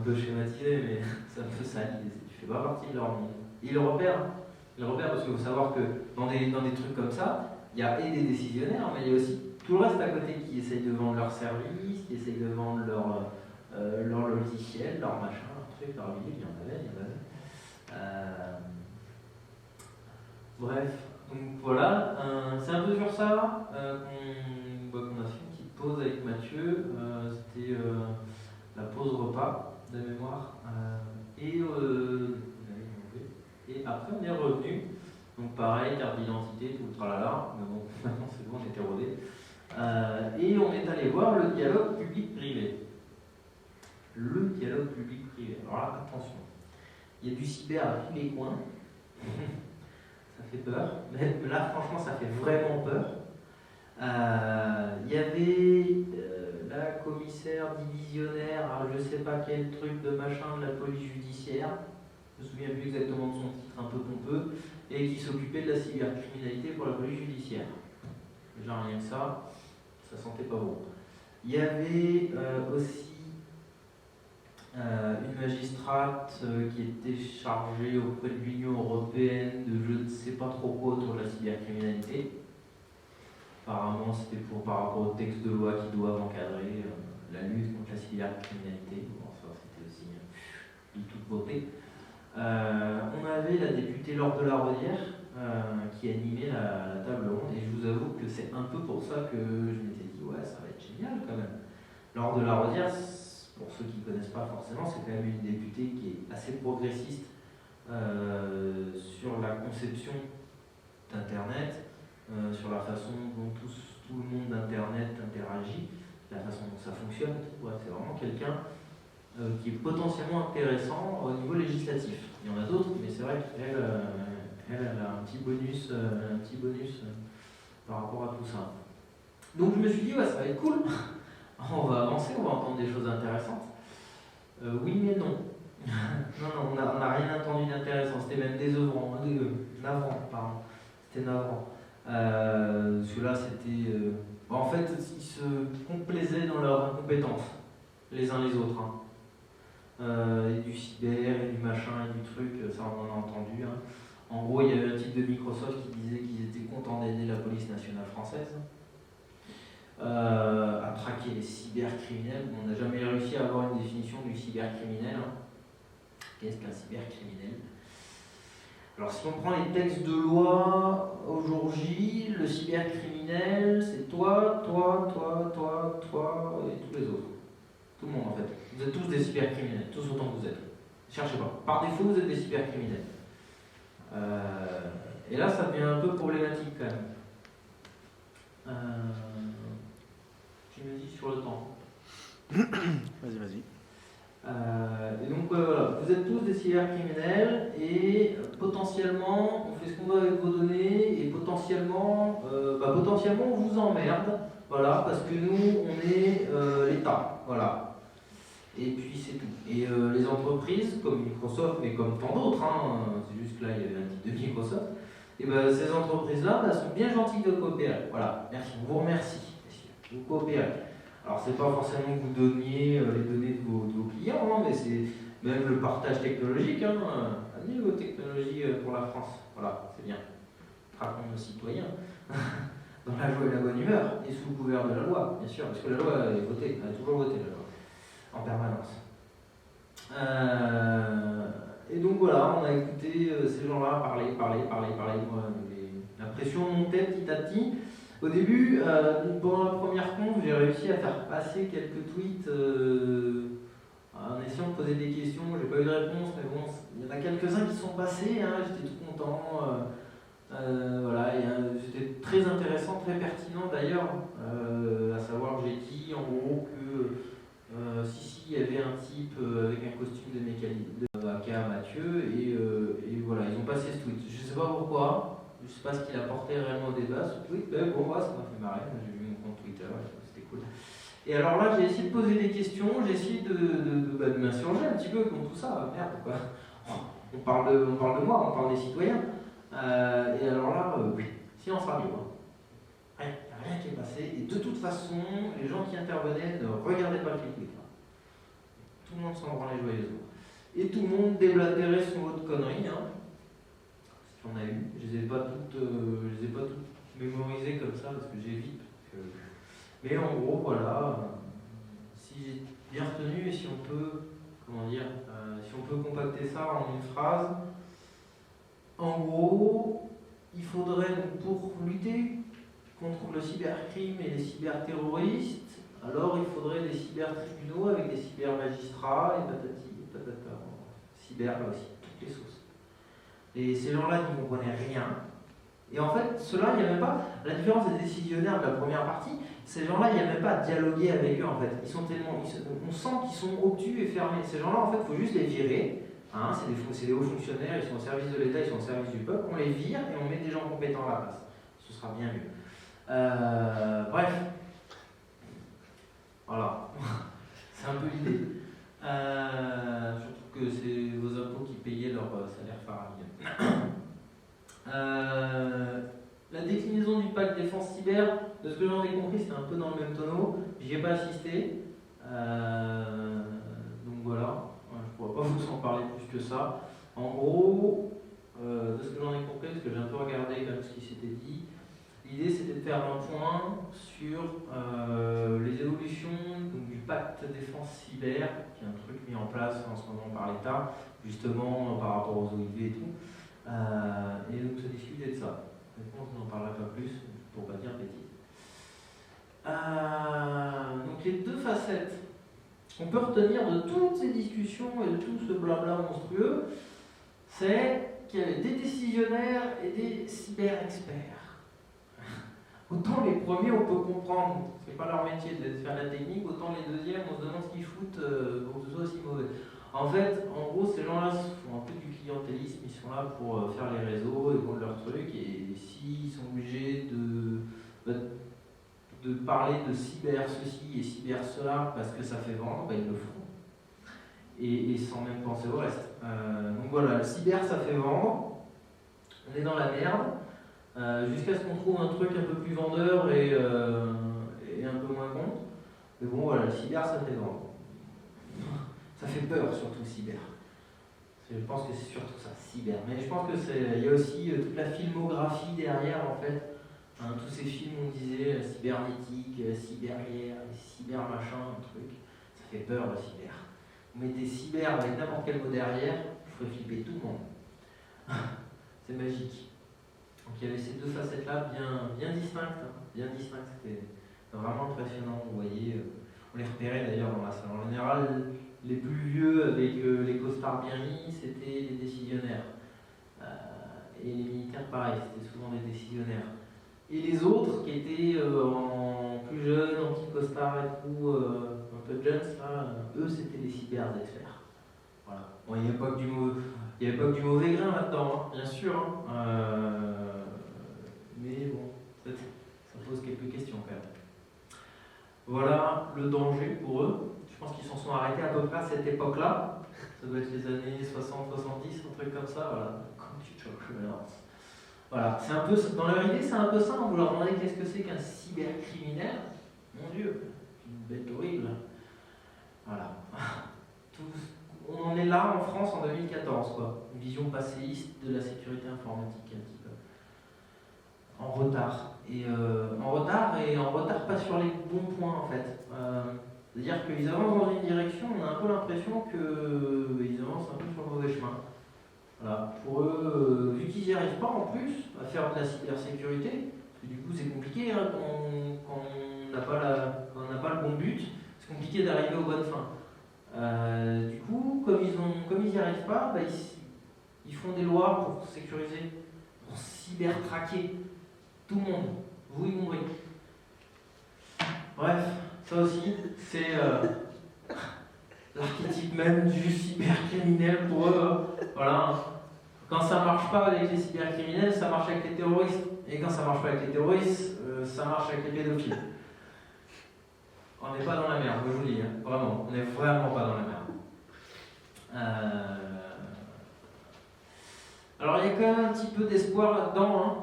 peu schématisé, mais c'est un peu ça l'idée. Tu fais pas partie de leur monde. Ils le repèrent, hein. Ils le repèrent parce qu'il faut savoir que dans des trucs comme ça, il y a et des décisionnaires, mais il y a aussi tout le reste à côté qui essayent de vendre leurs services, qui essayent de vendre leur logiciel, leur machin, leur truc, leur ville, il y en avait. Bref, donc voilà, c'est un peu sur ça qu'on a fait une petite pause avec Mathieu. C'était la pause repas de mémoire. Et après on est revenu. Donc pareil, carte d'identité, tout le tralala, mais bon, maintenant c'est bon, on était rodés. Et on est allé voir le dialogue public-privé. Le dialogue public-privé. Alors là, attention, il y a du cyber à tous les coins. Ça fait peur. Mais là, franchement, ça fait vraiment peur. Il y avait la commissaire divisionnaire, alors je sais pas quel truc de machin de la police judiciaire, je me souviens plus exactement de son titre un peu pompeux, et qui s'occupait de la cybercriminalité pour la police judiciaire. Déjà rien que ça sentait pas bon. Il y avait aussi une magistrate qui était chargée auprès de l'Union européenne de je ne sais pas trop quoi autour de la cybercriminalité. Apparemment, c'était par rapport au texte de loi qui doivent encadrer la lutte contre la cybercriminalité. Bon, ça, c'était aussi de toute beauté. On avait la députée Laure de la Rodière qui animait la table ronde, et je vous avoue que c'est un peu pour ça que je m'étais dit, ouais, ça va être génial quand même. Laure de la Rodière, pour ceux qui ne connaissent pas forcément, c'est quand même une députée qui est assez progressiste sur la conception d'Internet, sur la façon dont tout le monde d'Internet interagit, la façon dont ça fonctionne. Ouais, c'est vraiment quelqu'un qui est potentiellement intéressant au niveau législatif. Il y en a d'autres, mais c'est vrai qu'elle a un petit bonus, par rapport à tout ça. Donc je me suis dit, ouais, ça va être cool. On va avancer, on va entendre des choses intéressantes. Oui, mais non. non, on n'a rien entendu d'intéressant. C'était même décevant, navrant, pardon. C'était navrant. Parce que là, c'était. En fait, ils se complaisaient dans leur incompétence, les uns les autres. Et du cyber, et du machin, et du truc, ça on en a entendu. Hein. En gros, il y avait un type de Microsoft qui disait qu'ils étaient contents d'aider la police nationale française à traquer les cybercriminels. On n'a jamais réussi à avoir une définition du cybercriminel. Hein. Qu'est-ce qu'un cybercriminel ? Alors si on prend les textes de loi aujourd'hui, le cybercriminel, c'est toi et tous les autres. Tout le monde en fait. Vous êtes tous des cybercriminels, tous autant que vous êtes. Cherchez pas. Par défaut, vous êtes des cybercriminels. Et là, ça devient un peu problématique quand même. Tu me dis sur le temps. Vas-y. Et donc voilà, vous êtes tous des cybercriminels et potentiellement on fait ce qu'on veut avec vos données et potentiellement on vous emmerde, voilà, parce que nous on est l'État, voilà. Et puis c'est tout. Et les entreprises comme Microsoft, mais comme tant d'autres, hein, c'est juste que là il y avait un titre de Microsoft, et ben ces entreprises-là sont bien gentilles de coopérer. Voilà, merci, on vous remercie, vous coopérez. Alors c'est pas forcément que vous donniez les données de vos clients, hein, mais c'est même le partage technologique. Hein, amenez vos technologies pour la France. Voilà, c'est bien. Traquons nos citoyens dans la joie et la bonne humeur, et sous le couvert de la loi, bien sûr, parce que la loi est votée, elle a toujours voté la loi, en permanence. Et donc voilà, on a écouté ces gens-là parler. Moi, la pression montait petit à petit. Au début, pendant la première conf, j'ai réussi à faire passer quelques tweets en essayant de poser des questions. J'ai pas eu de réponse, mais bon, il y en a quelques-uns qui sont passés. Hein, j'étais tout content. Voilà, et c'était très intéressant, très pertinent d'ailleurs, à savoir j'ai dit en gros que il y avait un type avec un costume de mécanique de AK Mathieu, et voilà, ils ont passé ce tweet. Je sais pas pourquoi. Je sais pas ce qu'il apportait réellement au débat, ce tweet, mais bon, ça m'a fait marrer, j'ai vu mon compte Twitter, c'était cool. Et alors là, j'ai essayé de poser des questions, j'ai essayé de m'insurger un petit peu contre tout ça. Merde, quoi. On parle de moi, on parle des citoyens. Et alors là, oui, silence radio. Hein. Rien qui est passé. Et de toute façon, les gens qui intervenaient ne regardaient pas le clip. Tout le monde s'en branlait joyeusement. Et tout le monde déblatérait son lot de conneries. Hein. Si on a eu. Je les ai pas toutes mémorisées comme ça parce que j'évite. Mais en gros, voilà. Si j'ai bien retenu et si on peut, si on peut compacter ça en une phrase, en gros, il faudrait, pour lutter contre le cybercrime et les cyberterroristes, alors il faudrait des cybertribunaux avec des cybermagistrats et patati et patata. Cyber, là aussi, toutes les sauces. Et ces gens-là n'y comprenaient rien. Et en fait, ceux-là, il n'y a même pas, la différence des décisionnaires de la première partie, ces gens-là, il n'y a même pas à dialoguer avec eux en fait. Ils sont tellement, on sent qu'ils sont obtus et fermés. Ces gens-là, en fait, il faut juste les virer. Hein, c'est des hauts fonctionnaires, ils sont au service de l'État, ils sont au service du peuple. On les vire et on met des gens compétents à la place. Ce sera bien mieux. Bref. Voilà. C'est un peu l'idée. Surtout que c'est vos impôts qui payaient leur salaire faramineux. La déclinaison du pacte défense cyber, de ce que j'en ai compris, c'était un peu dans le même tonneau. J'y ai pas assisté. Donc voilà, je ne pourrais pas vous en parler plus que ça. En gros, de ce que j'en ai compris, parce que j'ai un peu regardé quand même ce qui s'était dit, l'idée c'était de faire un point sur les évolutions donc, du pacte défense cyber, qui est un truc mis en place en ce moment par l'État, justement par rapport aux OIV et tout. Et donc se discuter de ça. Honnêtement, je n'en parlerai pas plus pour pas dire bêtise. Donc les deux facettes qu'on peut retenir de toutes ces discussions et de tout ce blabla monstrueux, c'est qu'il y avait des décisionnaires et des cyber-experts. Autant les premiers on peut comprendre, c'est pas leur métier de faire la technique, autant les deuxièmes on se demande ce qu'ils foutent pour que ce soit aussi mauvais. En fait, en gros, ces gens-là font un peu du clientélisme, ils sont là pour faire les réseaux, ils vendent leurs trucs, et s'ils sont obligés de parler de cyber ceci et cyber cela parce que ça fait vendre, ils le font. Et sans même penser au reste. Donc voilà, le cyber ça fait vendre, on est dans la merde, jusqu'à ce qu'on trouve un truc un peu plus vendeur et un peu moins con. Mais bon voilà, le cyber ça fait vendre. Ça fait peur surtout cyber. Je pense que c'est surtout ça, cyber. Mais je pense que il y a aussi toute la filmographie derrière en fait. Hein, tous ces films on disait cybernétique, cyberguerre, cyber machin, un truc. Ça fait peur le cyber. Vous mettez cyber avec n'importe quel mot derrière, il faut flipper tout le monde. C'est magique. Donc il y avait ces deux facettes-là bien distinctes. Hein, bien distinctes, c'était vraiment impressionnant. Vous voyez, on les repérait d'ailleurs dans la salle. En général, les plus vieux avec les costards bien mis, c'était les décisionnaires. Et les militaires, pareil, c'était souvent des décisionnaires. Et les autres qui étaient en plus jeunes, en petits costards et tout, un peu jeunes, là, eux c'était des cyber-experts. Voilà. Bon, il n'y avait pas que du mauvais grain là-dedans, hein, bien sûr. Hein. Mais bon, ça pose quelques questions quand même. Voilà le danger pour eux. Je pense qu'ils s'en sont arrêtés à peu près à cette époque-là. Ça doit être les années 60-70, un truc comme ça. Voilà. Comme tu te choques, je lance. Voilà. C'est un peu, dans leur idée, c'est un peu ça. Vous leur demandez qu'est-ce que c'est qu'un cybercriminel. Mon Dieu, une bête horrible. Voilà. On en est là en France en 2014, quoi. Une vision passéiste de la sécurité informatique un petit peu. En retard. Et en retard pas sur les bons points en fait. C'est-à-dire qu'ils avancent dans une direction, on a un peu l'impression qu'ils avancent un peu sur le mauvais chemin. Voilà. Pour eux, vu qu'ils n'y arrivent pas en plus à faire de la cybersécurité, parce que du coup c'est compliqué hein, quand on n'a pas le bon but, c'est compliqué d'arriver aux bonnes fins. Du coup, comme ils n'y arrivent pas, ils font des lois pour sécuriser, pour cyber-traquer tout le monde, vous y compris. Bref, ça aussi, c'est l'archétype même du cybercriminel pour eux. Voilà. Quand ça marche pas avec les cybercriminels, ça marche avec les terroristes. Et quand ça marche pas avec les terroristes, ça marche avec les pédophiles. On n'est pas dans la merde, je vous le dis, hein. Vraiment, on n'est vraiment pas dans la merde. Alors il y a quand même un petit peu d'espoir là-dedans, hein.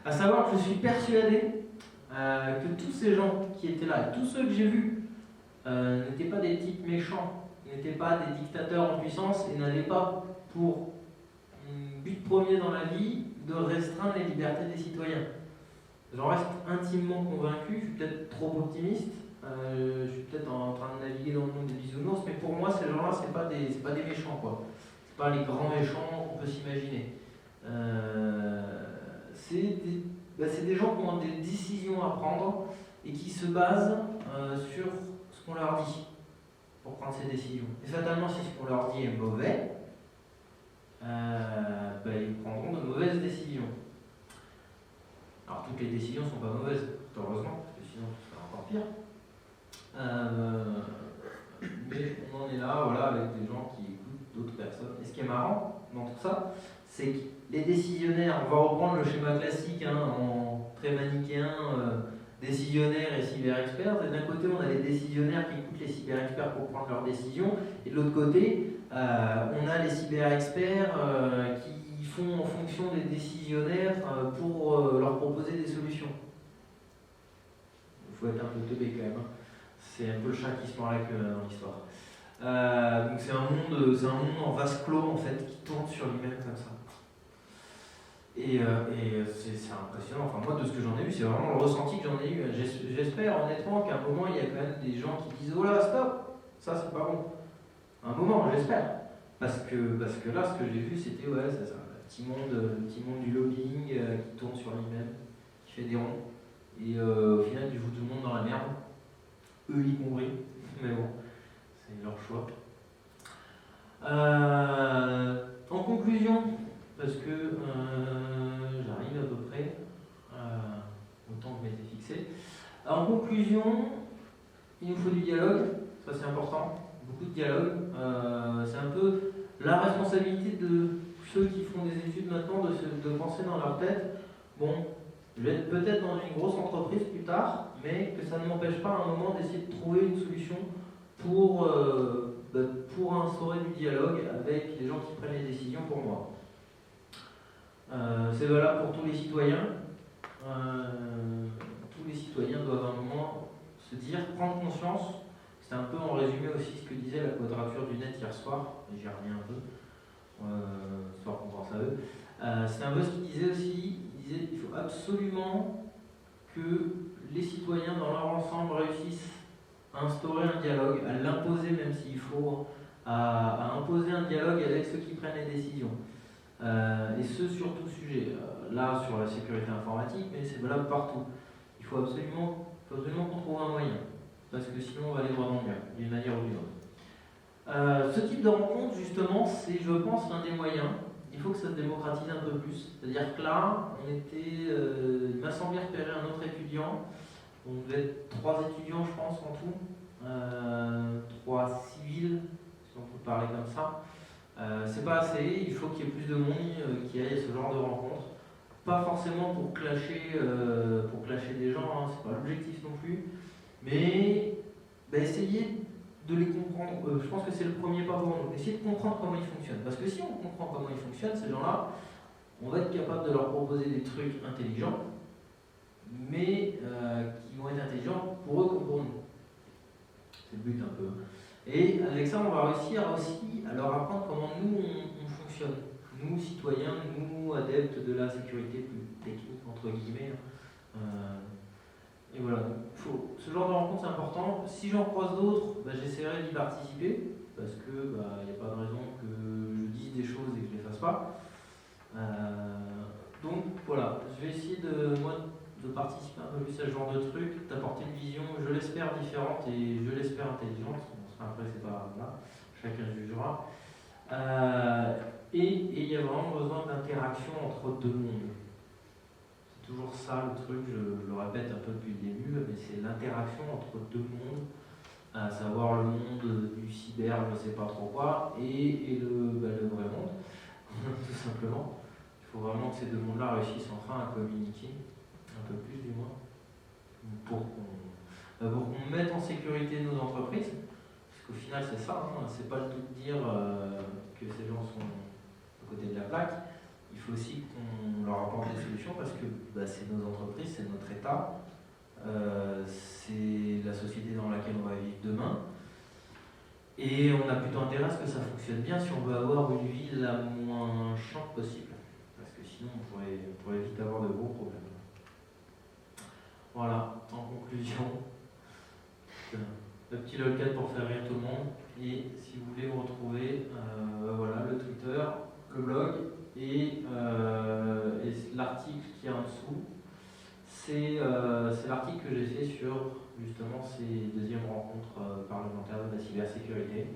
À savoir que je suis persuadé que tous ces gens qui étaient là, tous ceux que j'ai vus, n'étaient pas des types méchants, n'étaient pas des dictateurs en puissance et n'avaient pas pour but premier dans la vie de restreindre les libertés des citoyens. J'en reste intimement convaincu, je suis peut-être trop optimiste, je suis peut-être en train de naviguer dans le monde des bisounours, mais pour moi, ces gens-là, c'est pas des méchants, quoi. C'est pas les grands méchants qu'on peut s'imaginer. C'est des gens qui ont des décisions à prendre et qui se basent sur ce qu'on leur dit pour prendre ces décisions. Et fatalement, si ce qu'on leur dit est mauvais, ils prendront de mauvaises décisions. Alors toutes les décisions ne sont pas mauvaises, heureusement, parce que sinon ce serait encore pire. Mais on en est là, voilà, avec des gens qui écoutent d'autres personnes. Et ce qui est marrant dans tout ça, c'est que les décisionnaires, on va reprendre le schéma classique, hein, en très manichéen, décisionnaires et cyber-experts. D'un côté, on a les décisionnaires qui écoutent les cyber-experts pour prendre leurs décisions, et de l'autre côté, on a les cyber-experts qui font en fonction des décisionnaires pour leur proposer des solutions. Il faut être un peu teubé quand même, hein. C'est un peu le chat qui se mord la queue dans l'histoire. Donc c'est un monde en vase clos en fait, qui tourne sur lui-même comme ça. Et c'est impressionnant. Enfin, moi, de ce que j'en ai eu, c'est vraiment le ressenti que j'en ai eu. J'espère honnêtement qu'à un moment, il y a quand même des gens qui disent oh là, stop, ça c'est pas bon. Un moment, j'espère. Parce que là, ce que j'ai vu, c'était ouais, c'est ça, le petit monde du lobbying qui tourne sur lui-même, qui fait des ronds. Et au final, il fout tout le monde dans la merde. Eux y compris. Mais bon, c'est leur choix. En conclusion, parce que j'arrive à peu près au temps que je m'étais fixé. En conclusion, il nous faut du dialogue, ça c'est important, beaucoup de dialogue. C'est un peu la responsabilité de ceux qui font des études maintenant de penser dans leur tête, bon, je vais être peut-être dans une grosse entreprise plus tard, mais que ça ne m'empêche pas à un moment d'essayer de trouver une solution pour instaurer du dialogue avec les gens qui prennent les décisions pour moi. C'est valable pour tous les citoyens. Tous les citoyens doivent à un moment se dire, prendre conscience. C'est un peu en résumé aussi ce que disait la Quadrature du Net hier soir, et j'y reviens un peu, histoire qu'on pense à eux. C'est un peu ce qu'il disait aussi, il disait qu'il faut absolument que les citoyens dans leur ensemble réussissent à instaurer un dialogue, à l'imposer même s'il faut, à imposer un dialogue avec ceux qui prennent les décisions. Et ce sur tout sujet. Là sur la sécurité informatique, mais c'est valable partout. Il faut absolument qu'on trouve un moyen, parce que sinon on va aller droit dans le mur, d'une manière ou d'une autre. Ce type de rencontre, justement, c'est, je pense, l'un des moyens. Il faut que ça se démocratise un peu plus. C'est-à-dire que là, il m'a semblé repérer un autre étudiant. On devait être 3 étudiants, je pense, en tout. 3 civils, si on peut parler comme ça. C'est pas assez, il faut qu'il y ait plus de monde qui aille à ce genre de rencontre. Pas forcément pour clasher des gens, hein, c'est pas l'objectif non plus. Mais essayer de les comprendre, je pense que c'est le premier pas pour nous. Essayer de comprendre comment ils fonctionnent. Parce que si on comprend comment ils fonctionnent, ces gens-là, on va être capable de leur proposer des trucs intelligents, mais qui vont être intelligents pour eux comme pour nous. C'est le but un peu. Et avec ça, on va réussir aussi à leur apprendre comment nous, on fonctionne. Nous, citoyens, nous, adeptes de la sécurité plus technique, entre guillemets. Et voilà, ce genre de rencontre, c'est important. Si j'en croise d'autres, j'essaierai d'y participer, parce que il n'y a pas de raison que je dise des choses et que je ne les fasse pas. Donc voilà, je vais essayer de participer un peu plus à ce genre de truc, d'apporter une vision, je l'espère, différente et je l'espère intelligente. Après, c'est pas là, chacun jugera. Et il y a vraiment besoin d'interaction entre deux mondes. C'est toujours ça le truc, je le répète un peu depuis le début, mais c'est l'interaction entre deux mondes, à savoir le monde du cyber, je ne sais pas trop quoi, et le vrai monde, tout simplement. Il faut vraiment que ces deux mondes-là réussissent enfin à communiquer, un peu plus du moins, pour pour qu'on mette en sécurité nos entreprises, parce qu'au final c'est ça, hein, c'est pas le tout de dire que ces gens sont à côté de la plaque, il faut aussi qu'on leur apporte des solutions parce que c'est nos entreprises, c'est notre État, c'est la société dans laquelle on va vivre demain. Et on a plutôt intérêt à ce que ça fonctionne bien si on veut avoir une vie la moins chiante possible. Parce que sinon on pourrait vite avoir de gros problèmes. Voilà, en conclusion, le petit lolcat pour faire rire tout le monde. Et si vous voulez me retrouver, voilà, le Twitter, le blog et l'article qui est en dessous. C'est l'article que j'ai fait sur justement ces deuxièmes rencontres parlementaires de la cybersécurité.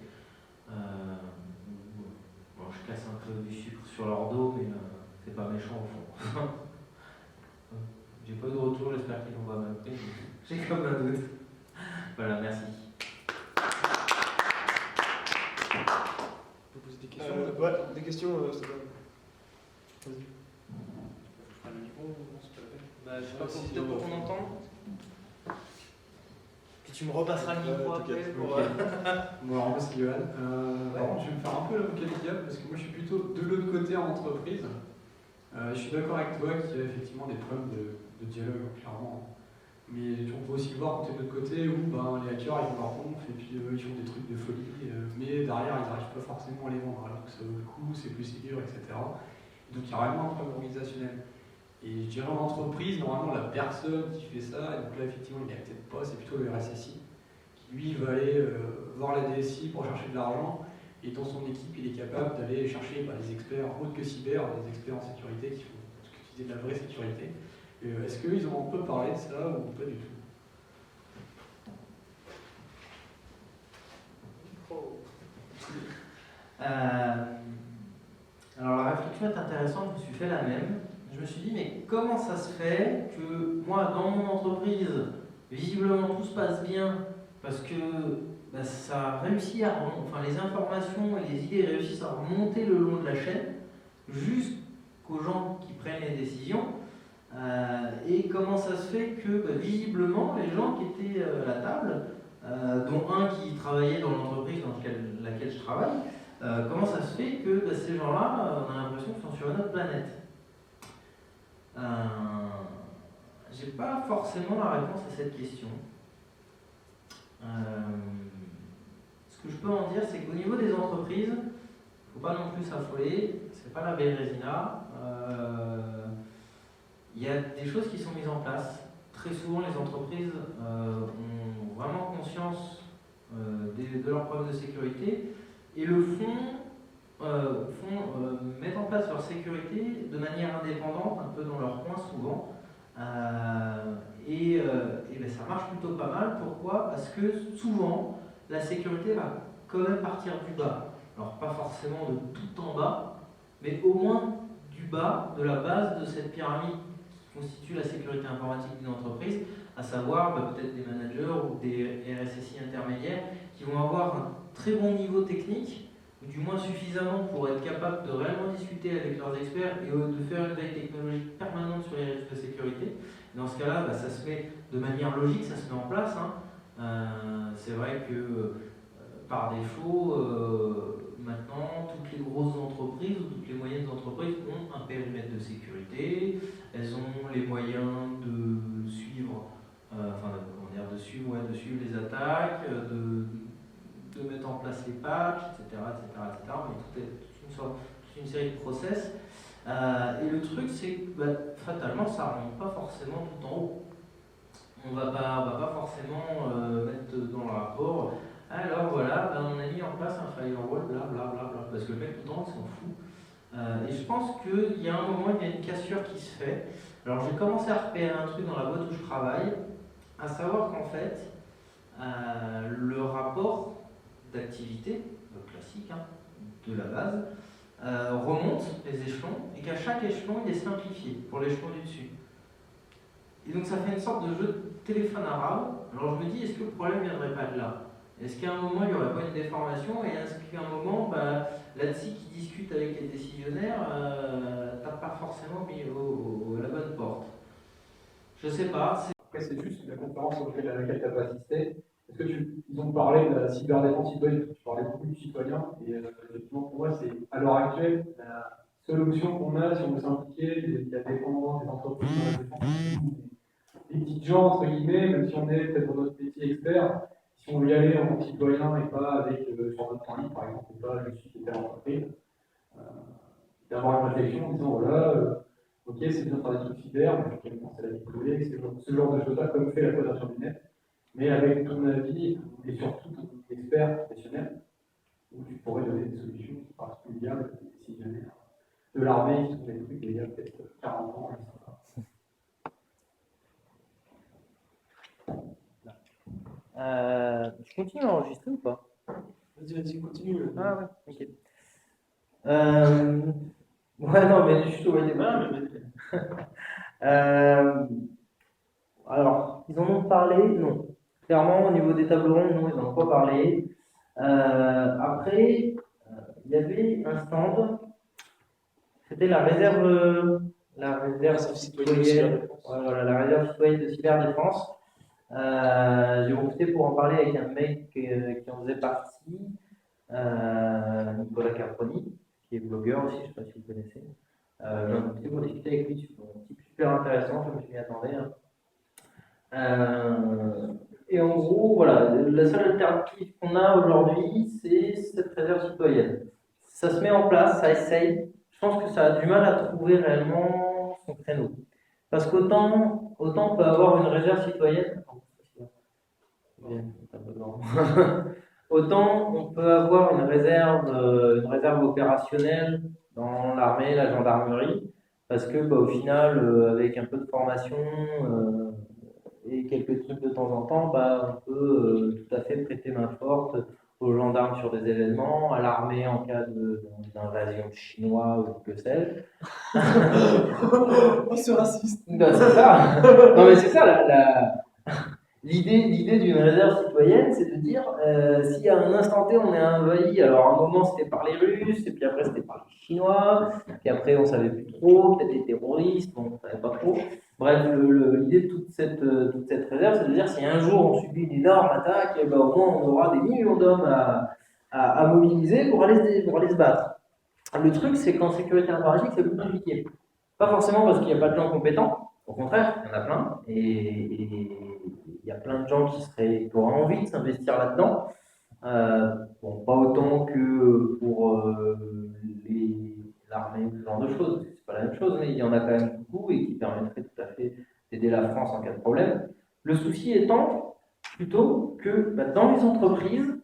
Bon, je casse un peu du sucre sur leur dos, mais c'est pas méchant au fond. J'ai pas eu de retour, j'espère qu'ils vont pas m'appeler. J'ai comme un doute. Voilà, merci. Vous posez des questions ouais, des questions, ça va. Vas-y. Je prends le micro, non, c'est pas la peine. Je sais pas si pour qu'on entende. Puis tu me repasseras le micro après. Bon, alors moi c'est Johan. Par contre, je vais me faire un peu l'avocat du diable parce que moi je suis plutôt de l'autre côté en entreprise. Je suis d'accord avec toi qu'il y a effectivement des problèmes de dialogue, clairement. Mais on peut aussi le voir quand tu es de l'autre côté où les hackers ils ont leur pompe et puis ils font des trucs de folie, mais derrière ils n'arrivent pas forcément à les vendre alors que ça vaut le coup, c'est plus sécure, etc. Donc il y a vraiment un problème organisationnel. Et je dirais en entreprise, normalement la personne qui fait ça, et donc là effectivement il n'y a peut-être pas, c'est plutôt le RSSI, qui lui va aller voir la DSI pour chercher de l'argent, et dans son équipe il est capable d'aller chercher des experts autres que cyber, des experts en sécurité qui font utiliser de la vraie sécurité. Est-ce qu'ils ont un peu parlé de ça ou pas du tout? Alors la réflexion est intéressante, je me suis fait la même. Je me suis dit, mais comment ça se fait que moi, dans mon entreprise, visiblement tout se passe bien parce que ça réussit à remonter, les informations et les idées réussissent à remonter le long de la chaîne jusqu'aux gens qui prennent les décisions. Et comment ça se fait que visiblement les gens qui étaient à la table, dont un qui travaillait dans l'entreprise dans laquelle je travaille, comment ça se fait que ces gens-là, on a l'impression qu'ils sont sur une autre planète? J'ai pas forcément la réponse à cette question. Ce que je peux en dire, c'est qu'au niveau des entreprises, il ne faut pas non plus s'affoler, c'est pas la Bérésina. Il y a des choses qui sont mises en place. Très souvent, les entreprises ont vraiment conscience de leurs problèmes de sécurité et le mettre en place leur sécurité de manière indépendante, un peu dans leur coin souvent. Ça marche plutôt pas mal. Pourquoi? Parce que souvent, la sécurité va quand même partir du bas. Alors pas forcément de tout en bas, mais au moins du bas, de la base de cette pyramide qui constitue la sécurité informatique d'une entreprise, à savoir peut-être des managers ou des RSSI intermédiaires qui vont avoir un très bon niveau technique, ou du moins suffisamment pour être capable de réellement discuter avec leurs experts et de faire une veille technologique permanente sur les risques de sécurité. Et dans ce cas-là, ça se met de manière logique, ça se met en place. C'est vrai que par défaut, maintenant, toutes les grosses entreprises ou toutes les moyennes entreprises ont un périmètre de sécurité, elles ont les moyens de suivre, de suivre les attaques, de mettre en place les patchs, etc. Mais toute une série de process. Et le truc, c'est que fatalement, ça ne remonte pas forcément tout en haut. On va pas forcément mettre dans le rapport. Alors voilà, on a mis en place un firewall, blablabla, parce que le mec tout le temps il s'en fout. Et je pense qu'il y a un moment, il y a une cassure qui se fait. Alors j'ai commencé à repérer un truc dans la boîte où je travaille, à savoir qu'en fait, le rapport d'activité, classique, de la base, remonte les échelons et qu'à chaque échelon il est simplifié pour l'échelon du dessus. Et donc ça fait une sorte de jeu de téléphone arabe. Alors je me dis, est-ce que le problème ne viendrait pas de là? Est-ce qu'à un moment il n'y aurait pas une déformation et est-ce qu'à un moment là-dessus qui discute avec les décisionnaires tape pas forcément mis à la bonne porte? Je sais pas. après c'est juste la conférence à laquelle tu n'as pas assisté. Est-ce que ils ont parlé de la cyberdéfense citoyenne? Tu parlais beaucoup du citoyen, et effectivement, pour moi, c'est à l'heure actuelle la seule option qu'on a si on veut s'impliquer, des indépendants, des entreprises dans la défense, des petites gens, entre guillemets, même si on est peut-être dans notre métier expert, si on veut y aller en tant que citoyen et pas avec, sur notre temps libre, par exemple, ou pas, je suis qui était à l'entreprise, d'avoir une réflexion en disant, voilà, ok, c'est bien de faire des trucs cyber, mais je vais penser à la vie privée, ce genre de choses-là, comme fait la Fondation du Net, mais avec ton avis et surtout ton expert professionnel, où tu pourrais donner des solutions particulières, si jamais de l'armée qui sont des trucs il y a peut-être 40 ans, je sais pas. Je continue à enregistrer ou pas? Vas-y, continue. Ah ouais, ok. Ouais, non, mais je suis au débat. Alors, ils en ont parlé? Non. Clairement, au niveau des tables rondes, non, ils n'en ont pas parlé. Après, il y avait un stand, c'était la réserve citoyenne, ouais, voilà, la réserve citoyenne de cyberdéfense. J'ai profité pour en parler avec un mec qui en faisait partie, Nicolas Caproni, qui est blogueur aussi, je ne sais pas si vous connaissez. J'en ai profité pour discuter avec lui, c'est un type super intéressant, comme je m'y attendais. Et en gros, voilà, la seule alternative qu'on a aujourd'hui, c'est cette réserve citoyenne. Ça se met en place, ça essaye. Je pense que ça a du mal à trouver réellement son créneau. Parce qu'autant on peut avoir une réserve citoyenne. Autant on peut avoir une réserve opérationnelle dans l'armée, la gendarmerie, parce que au final, avec un peu de formation et quelques trucs de temps en temps, on peut tout à fait prêter main forte aux gendarmes sur des événements, à l'armée en cas d'invasion de chinois ou que sais-je. Oh, c'est raciste. C'est ça. Non mais c'est ça l'idée d'une réserve citoyenne, c'est de dire si à un instant T on est envahi, alors à un moment c'était par les Russes, et puis après c'était par les Chinois, puis après on savait plus trop, peut-être les terroristes, on ne savait pas trop. Bref, l'idée de toute cette réserve, c'est de dire si un jour on subit une énorme attaque, au moins on aura des millions d'hommes à mobiliser pour aller se battre. Le truc, c'est qu'en sécurité informatique, c'est plus compliqué. Pas forcément parce qu'il n'y a pas de gens compétents, au contraire, il y en a plein, et il y a plein de gens qui auraient envie de s'investir là-dedans. Bon, pas autant que pour l'armée ou ce genre de choses, c'est pas la même chose, mais il y en a quand même beaucoup et qui permettraient tout à fait d'aider la France en cas de problème. Le souci étant plutôt que dans les entreprises,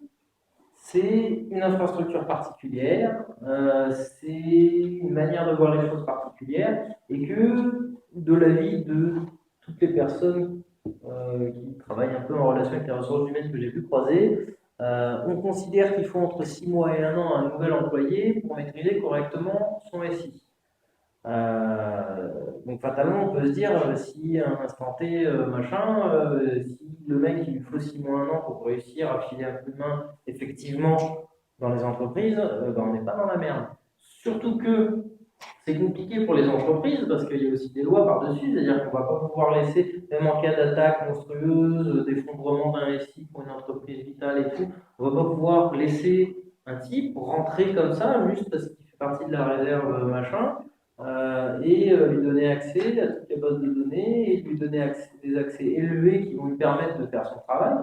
c'est une infrastructure particulière, c'est une manière de voir les choses particulière, et que de l'avis de toutes les personnes qui travaillent un peu en relation avec les ressources humaines que j'ai pu croiser, on considère qu'il faut entre 6 mois et 1 an un nouvel employé pour maîtriser correctement son SI. Donc fatalement, on peut se dire, si à un instant T, si le mec il lui faut 6 mois, 1 an pour réussir à filer un coup de main effectivement dans les entreprises, on n'est pas dans la merde. Surtout que c'est compliqué pour les entreprises parce qu'il y a aussi des lois par-dessus, c'est-à-dire qu'on ne va pas pouvoir laisser, même en cas d'attaque monstrueuse, d'effondrement d'un SI pour une entreprise vitale et tout, on ne va pas pouvoir laisser un type rentrer comme ça juste parce qu'il fait partie de la réserve lui donner accès à toutes les bases de données et lui donner des accès élevés qui vont lui permettre de faire son travail.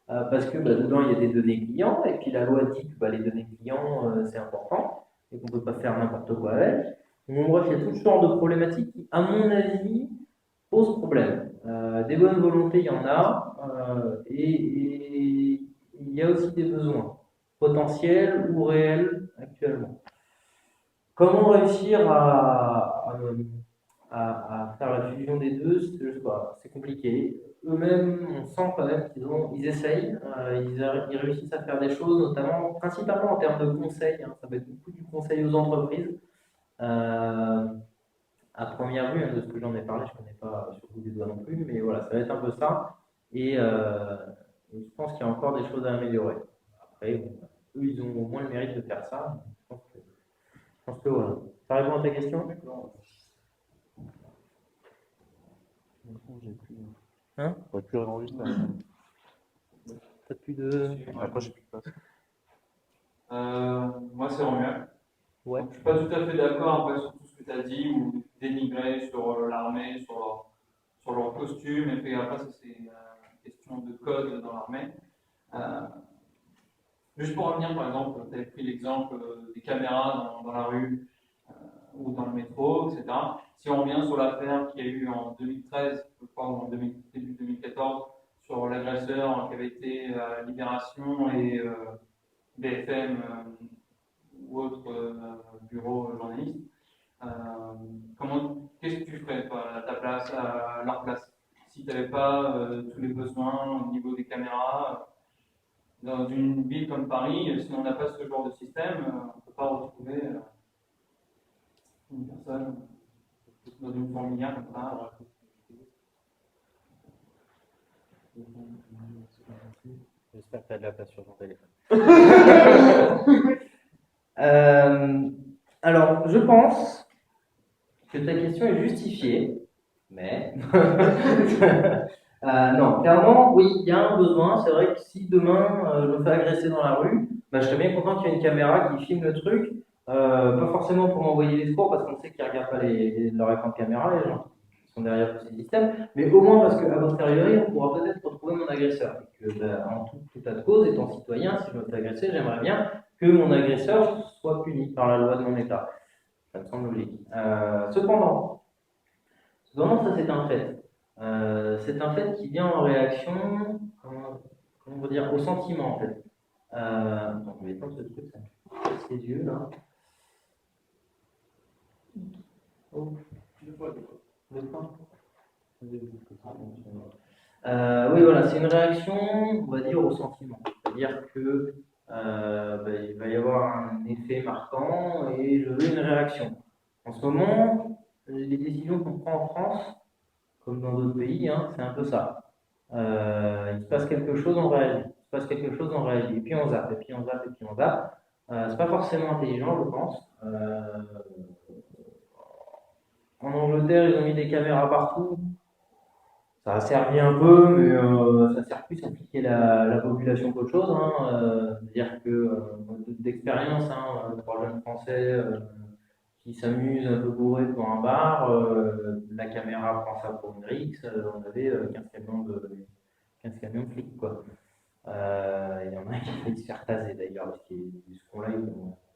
Parce que dedans il y a des données clients et puis la loi dit que les données clients c'est important et qu'on ne peut pas faire n'importe quoi avec. Donc, bref, il y a tout ce genre de problématiques qui, à mon avis, posent problème. Des bonnes volontés, il y en a, et il y a aussi des besoins potentiels ou réels actuellement. Comment réussir à faire la fusion des deux, c'est compliqué. Eux-mêmes, on sent quand même qu'ils essayent, ils réussissent à faire des choses, notamment, principalement en termes de conseils. Ça va être beaucoup du conseil aux entreprises. À première vue, de ce que j'en ai parlé, je ne connais pas sur le bout des doigts non plus, mais voilà, ça va être un peu ça. Et je pense qu'il y a encore des choses à améliorer. Après, eux, ils ont au moins le mérite de faire ça. Je pense que voilà. Ça répond à ta question? Hein? On aurait pu enregistrer. T'as plus de... Après, j'ai plus de place. Moi, c'est Romuald. Ouais. Donc, je suis pas tout à fait d'accord sur tout ce que tu as dit ou dénigré sur l'armée, sur leur costume. Et puis après, ça, c'est une question de code dans l'armée. Juste pour revenir, par exemple, tu avais pris l'exemple des caméras dans la rue ou dans le métro, etc. Si on revient sur l'affaire qu'il y a eu en 2013, je crois, ou en début 2014, sur l'agresseur qui avait été à Libération et BFM ou autre bureau journaliste, qu'est-ce que tu ferais toi, à ta place, à leur place, si tu n'avais pas tous les besoins au niveau des caméras dans une ville comme Paris, si on n'a pas ce genre de système, on ne peut pas retrouver une personne dans une fourmilière comme ça. J'espère que tu as de la place sur ton téléphone. Alors, je pense que ta question est justifiée, mais non, clairement, oui, il y a un besoin. C'est vrai que si demain je me fais agresser dans la rue, bah, je serais bien content qu'il y ait une caméra qui filme le truc, pas forcément pour m'envoyer des secours parce qu'on sait qu'ils ne regardent pas leur écran de caméra, les gens qui sont derrière tous ces systèmes, mais au moins parce qu'à posteriori, on pourra peut-être retrouver mon agresseur. Et que, bah, en tout état de cause, étant citoyen, si je me fais agresser, j'aimerais bien que mon agresseur soit puni par la loi de mon État. Ça me semble logique. Cependant, ça c'est un fait. C'est un fait qui vient en réaction, comment on va dire, au sentiment en fait. Donc, je vais éteindre ce truc, ça me casse les yeux là. Oh. Oui, voilà, c'est une réaction, on va dire, au sentiment. C'est-à-dire que il va y avoir un effet marquant et je veux une réaction. En ce moment, les décisions qu'on prend en France, comme dans d'autres pays, hein, c'est un peu ça. Il se passe quelque chose, on réagit. Il se passe quelque chose, on réagit. Et puis on zappe, et puis on zappe, et puis on zappe. C'est pas forcément intelligent, je pense. En Angleterre, ils ont mis des caméras partout. Ça a servi un peu, mais ça sert plus à piquer la population qu'autre chose. Hein. C'est-à-dire que, d'expérience, hein, 3 jeunes Français qui s'amusent un peu bourrés devant un bar, la caméra prend ça pour une rixe, on avait 15 camions de flics, quoi. Il y en a un qui a failli se faire taser d'ailleurs, parce qu'il ce con-là,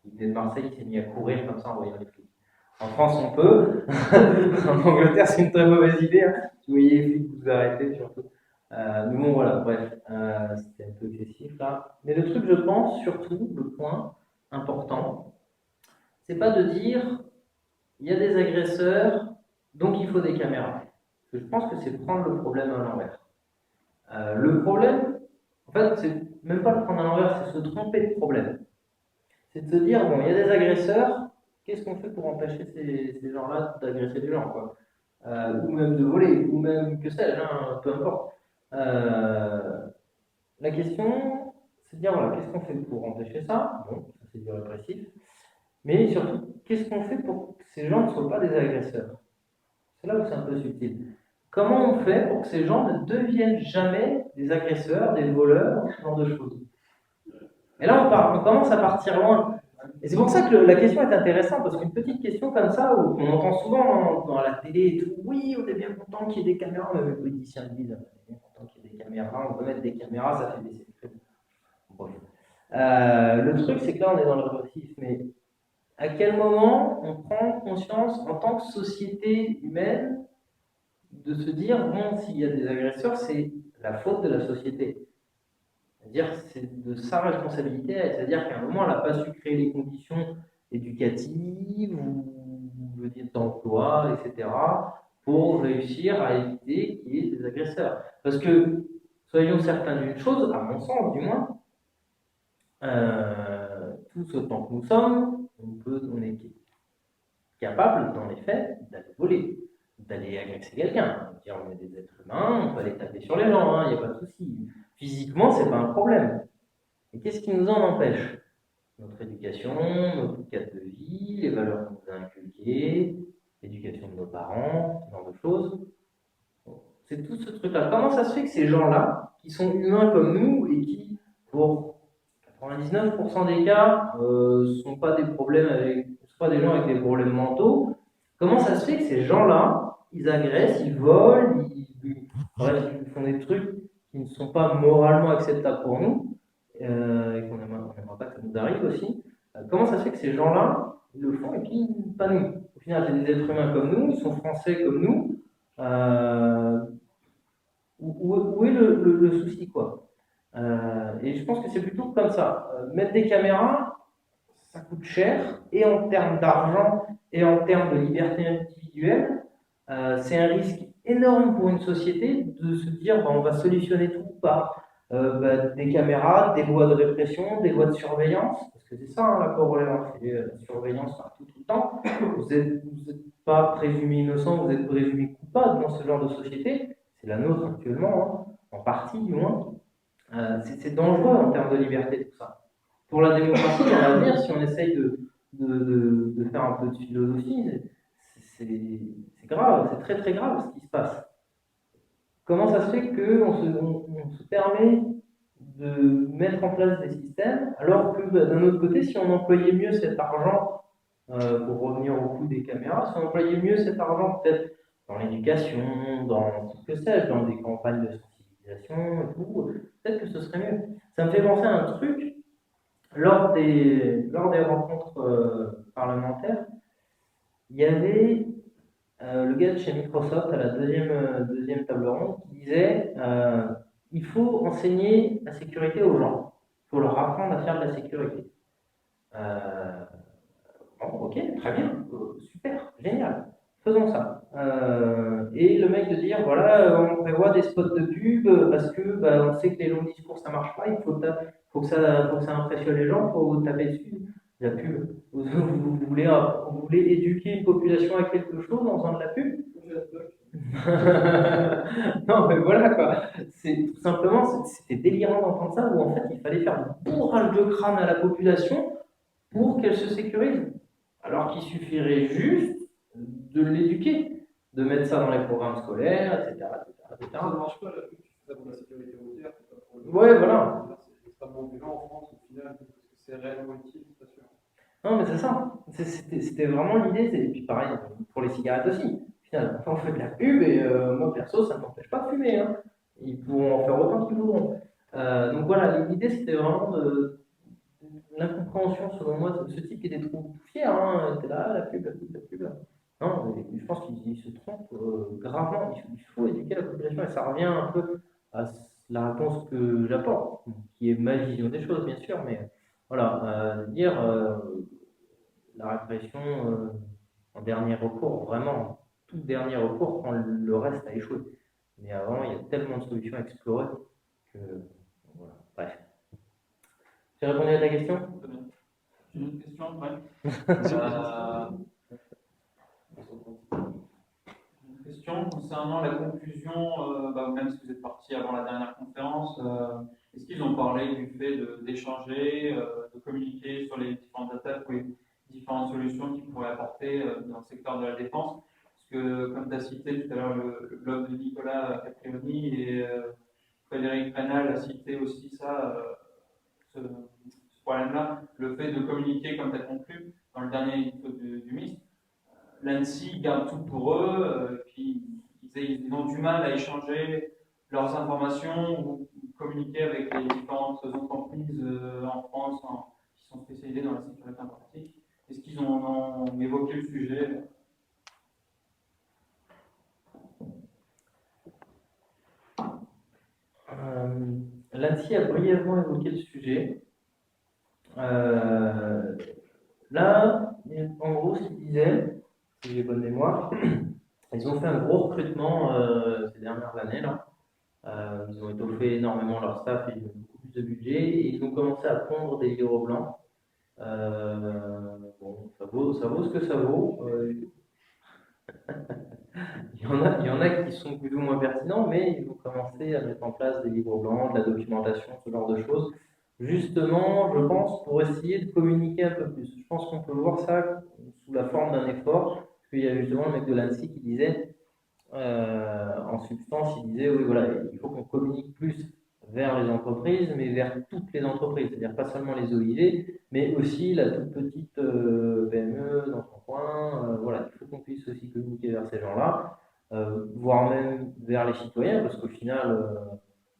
il venait de Marseille, il s'est mis à courir comme ça en voyant les flics. En France, on peut. En Angleterre, c'est une très mauvaise idée. Hein. Si vous voyez les flics, vous arrêtez surtout. Mais bon, voilà, bref, c'était un peu excessif là. Mais le truc, je pense, surtout, le point important, c'est pas de dire il y a des agresseurs, donc il faut des caméras. Je pense que c'est prendre le problème à l'envers. Le problème, en fait, c'est même pas le prendre à l'envers, c'est se tromper de problème. C'est de se dire, bon, il y a des agresseurs, qu'est-ce qu'on fait pour empêcher ces gens-là d'agresser des gens, quoi, ou même de voler, ou même que sais-je, hein, peu importe. La question, c'est de dire, voilà, qu'est-ce qu'on fait pour empêcher ça? Bon, ça c'est du répressif. Mais surtout, qu'est-ce qu'on fait pour que ces gens ne soient pas des agresseurs? C'est là où c'est un peu subtil. Comment on fait pour que ces gens ne deviennent jamais des agresseurs, des voleurs, ce genre de choses? Et là, on commence à partir loin. Et c'est pour ça que la question est intéressante, parce qu'une petite question comme ça, où on entend souvent dans la télé et tout, oui, on est bien content qu'il y ait des caméras, même les politiciens le disent, on est bien content qu'il y ait des caméras, on peut mettre des caméras, ça fait baisser les prix. Bon. Le truc, c'est que là, on est dans le répressif, mais à quel moment on prend conscience, en tant que société humaine, de se dire, bon, s'il y a des agresseurs, c'est la faute de la société. C'est-à-dire c'est de sa responsabilité, c'est-à-dire qu'à un moment, elle n'a pas su créer les conditions éducatives ou d'emploi, etc., pour réussir à éviter qu'il y ait des agresseurs. Parce que, soyons certains d'une chose, à mon sens du moins, tous autant que nous sommes, on est capable, dans les faits, d'aller voler, d'aller agresser quelqu'un. On est des êtres humains, on peut aller taper sur les gens, il n'y a pas de souci. Physiquement, c'est pas un problème. Et qu'est-ce qui nous en empêche? Notre éducation, notre cadre de vie, les valeurs qu'on nous a inculquées, l'éducation de nos parents, ce genre de choses. C'est tout ce truc-là. Comment ça se fait que ces gens-là, qui sont humains comme nous et qui, pour 99% des cas, sont pas des problèmes sont pas des gens avec des problèmes mentaux, comment ça se fait que ces gens-là, ils agressent, ils volent, bref, ils font des trucs qui ne sont pas moralement acceptables pour nous, et qu'on n'aimerait pas que ça nous arrive aussi. Comment ça se fait que ces gens-là, ils le font et puis pas nous? Au final, c'est des êtres humains comme nous, ils sont français comme nous. Euh, où est le souci, quoi? Et je pense que c'est plutôt comme ça. Mettre des caméras, ça coûte cher, et en termes d'argent, et en termes de liberté individuelle, c'est un risque énorme pour une société de se dire bah, on va solutionner tout par des caméras, des lois de répression, des lois de surveillance, parce que c'est ça hein, la corollaire, c'est la surveillance partout tout le temps. Vous n'êtes pas présumé innocent, vous êtes présumé coupable dans ce genre de société, c'est la nôtre actuellement, hein, en partie du moins. C'est dangereux en termes de liberté tout ça. Pour la démocratie, dans l'avenir, si on essaye de faire un peu de philosophie, c'est grave, c'est très très grave ce qui se passe. Comment ça se fait qu'on se permet de mettre en place des systèmes alors que d'un autre côté, si on employait mieux cet argent, pour revenir au coût des caméras, si on employait mieux cet argent peut-être dans l'éducation, dans ce que sais-je, dans des campagnes de sensibilisation et tout, peut-être que ce serait mieux. Ça me fait penser à un truc, lors des rencontres parlementaires, il y avait le gars de chez Microsoft à la deuxième table ronde qui disait il faut enseigner la sécurité aux gens, il faut leur apprendre à faire de la sécurité. Bon, ok, très bien, super, génial, faisons ça. Et le mec de dire voilà, on prévoit des spots de pub parce que bah, on sait que les longs discours ça marche pas, il faut que ça impressionne les gens, il faut taper dessus. La pub, vous voulez éduquer une population à quelque chose en faisant de la pub? Non, mais voilà quoi. C'est tout simplement, c'était délirant d'entendre ça, où en fait il fallait faire un bourrage de crâne à la population pour qu'elle se sécurise. Alors qu'il suffirait juste de l'éduquer, de mettre ça dans les programmes scolaires, etc. Ça ne marche pas, la pub, tu fais ça pour la sécurité routière, c'est pas pour le. Ouais, voilà. C'est extrêmement violent en France au final, parce que c'est réellement utile, c'est pas sûr. Non, mais c'est ça. C'était vraiment l'idée. Et puis pareil, pour les cigarettes aussi. Finalement, on fait de la pub et moi, perso, ça ne m'empêche pas de fumer. Hein. Ils pourront en faire autant qu'ils voudront. Donc voilà, l'idée, c'était vraiment de l'incompréhension, selon moi, de ce type qui était trop fier. Hein. Était là, la pub, la pub, la pub. Non, mais je pense qu'il se trompe gravement. Il faut éduquer la population et ça revient un peu à la réponse que j'apporte, qui est ma vision des choses, bien sûr, mais voilà, dire la répression en dernier recours, vraiment, tout dernier recours quand le reste a échoué. Mais avant, il y a tellement de solutions à explorer que voilà, bref. J'ai répondu à ta question? J'ai une autre question, ouais. Une question concernant la conclusion, même si vous êtes parti avant la dernière conférence, est-ce qu'ils ont parlé du fait d'échanger, de communiquer sur les différentes attaques ou les différentes solutions qu'ils pourraient apporter dans le secteur de la défense? Parce que, comme tu as cité tout à l'heure le blog de Nicolas Caprioni et Frédéric Rénal a cité aussi ça, ce problème-là, le fait de communiquer, comme tu as conclu dans le dernier édito du MIST. L'ANSSI garde tout pour eux, puis ils ont du mal à échanger leurs informations ou communiquer avec les différentes entreprises en France qui sont spécialisées dans la sécurité informatique. Est-ce qu'ils ont évoqué le sujet? L'ANSSI a brièvement évoqué le sujet. Là, en gros, ce qu'ils disaient, si j'ai bonne mémoire, ils ont fait un gros recrutement ces dernières années. Là. Ils ont étoffé énormément leur staff, ils ont beaucoup plus de budget et ils ont commencé à pondre des livres blancs. Bon, ça vaut ce que ça vaut. Il y en a qui sont plus ou moins pertinents, mais ils ont commencé à mettre en place des livres blancs, de la documentation, ce genre de choses. Justement, je pense, pour essayer de communiquer un peu plus. Je pense qu'on peut voir ça sous la forme d'un effort, parce qu'il y a justement le mec de l'ANSSI qui disait En substance, il disait, oui, voilà, il faut qu'on communique plus vers les entreprises, mais vers toutes les entreprises, c'est-à-dire pas seulement les OIV, mais aussi la toute petite PME dans son coin. Voilà, il faut qu'on puisse aussi communiquer vers ces gens-là, voire même vers les citoyens, parce qu'au final,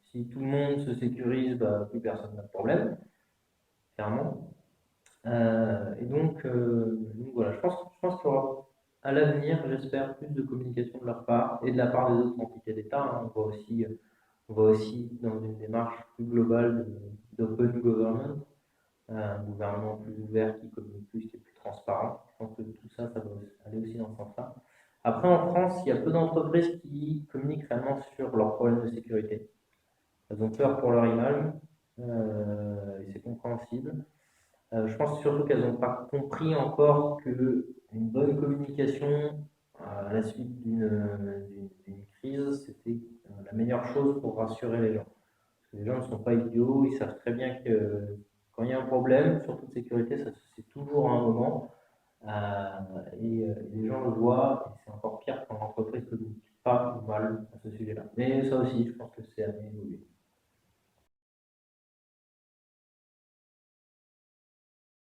si tout le monde se sécurise, bah, plus personne n'a de problème, clairement. Donc voilà, je pense qu'il y aura à l'avenir, j'espère, plus de communication de leur part et de la part des autres entités d'État, hein. On va aussi dans une démarche plus globale d'open government, un gouvernement plus ouvert qui communique plus, qui est plus transparent. Je pense que tout ça, ça va aller aussi dans ce sens-là. Après, en France, il y a peu d'entreprises qui communiquent réellement sur leurs problèmes de sécurité. Elles ont peur pour leur image, et c'est compréhensible. Je pense surtout qu'elles n'ont pas compris encore qu'une bonne communication à la suite d'une crise, c'était la meilleure chose pour rassurer les gens. Parce que les gens ne sont pas idiots, ils savent très bien que quand il y a un problème, surtout de sécurité, ça c'est toujours à un moment. Et les gens le voient, et c'est encore pire quand l'entreprise ne communique pas ou mal à ce sujet-là. Mais ça aussi, je pense que c'est à évoluer.